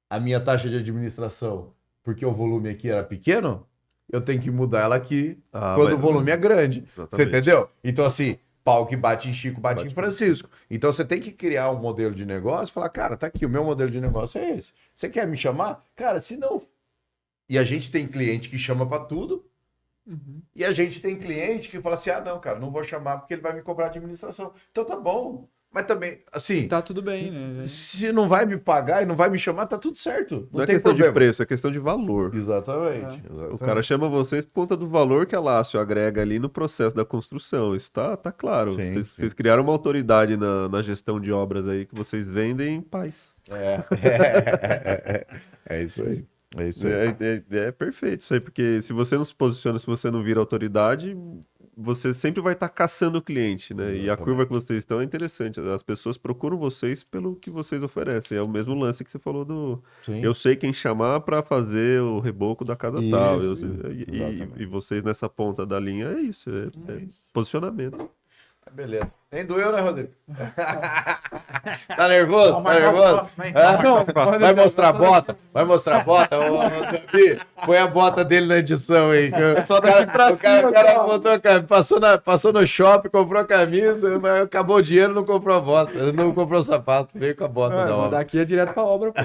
a minha taxa de administração porque o volume aqui era pequeno, eu tenho que mudar ela aqui quando o volume é grande. Exatamente. Você entendeu? Então, assim, pau que bate em Chico, bate em Francisco. Então, você tem que criar um modelo de negócio e falar, cara, tá aqui, o meu modelo de negócio é esse. Você quer me chamar? Cara, se não... E a gente tem cliente que chama para tudo, e a gente tem cliente que fala assim, não, cara, não vou chamar porque ele vai me cobrar administração. Então, tá bom. Mas também, assim... Tá tudo bem, né? Se não vai me pagar e não vai me chamar, tá tudo certo. Não é tem questão problema. de preço, é questão de valor. Exatamente. O cara chama vocês por conta do valor que a Lácio agrega ali no processo da construção. Isso tá claro. Sim, Vocês criaram uma autoridade na gestão de obras aí que vocês vendem em paz. É isso aí. É isso aí. É perfeito isso aí, porque se você não se posiciona, se você não vira autoridade, você sempre vai estar caçando o cliente, né? E a curva que vocês estão é interessante. As pessoas procuram vocês pelo que vocês oferecem. É o mesmo lance que você falou do... Sim. Eu sei quem chamar para fazer o reboco da casa Isso, tal. exatamente. E vocês nessa ponta da linha é isso, é posicionamento. Beleza. Nem doeu, né, Rodrigo? Tá nervoso? Tá nervoso? Vai mostrar a bota? Vai mostrar a bota? Ô, Davi, põe a bota dele na edição aí. Só daqui pra cima. O cara botou passou no shopping, comprou a camisa, mas acabou o dinheiro, não comprou a bota. Não comprou o sapato, veio com a bota da obra. Daqui é direto pra obra, pô.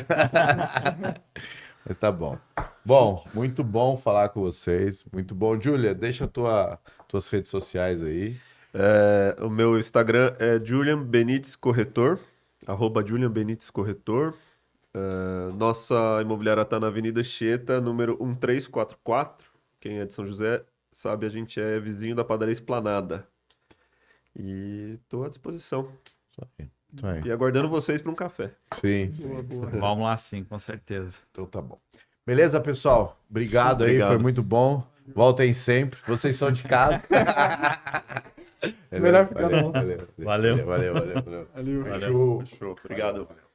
Mas tá bom. Bom, muito bom falar com vocês. Muito bom. Júlia, deixa tuas redes sociais aí. O meu Instagram é Julian Benites Corretor, @Julian Benites Corretor. Nossa imobiliária está na Avenida Chieta, número 1344. Quem é de São José sabe, a gente é vizinho da padaria Esplanada. E estou à disposição. Isso aí. E aguardando vocês para um café. Sim. Vamos lá sim, com certeza. Então tá bom. Beleza, pessoal? Obrigado aí, foi muito bom. Voltem sempre. Vocês são de casa. Melhor ficar não. Valeu. Valeu. Valeu. Valeu. Valeu. Show. Obrigado. Valeu.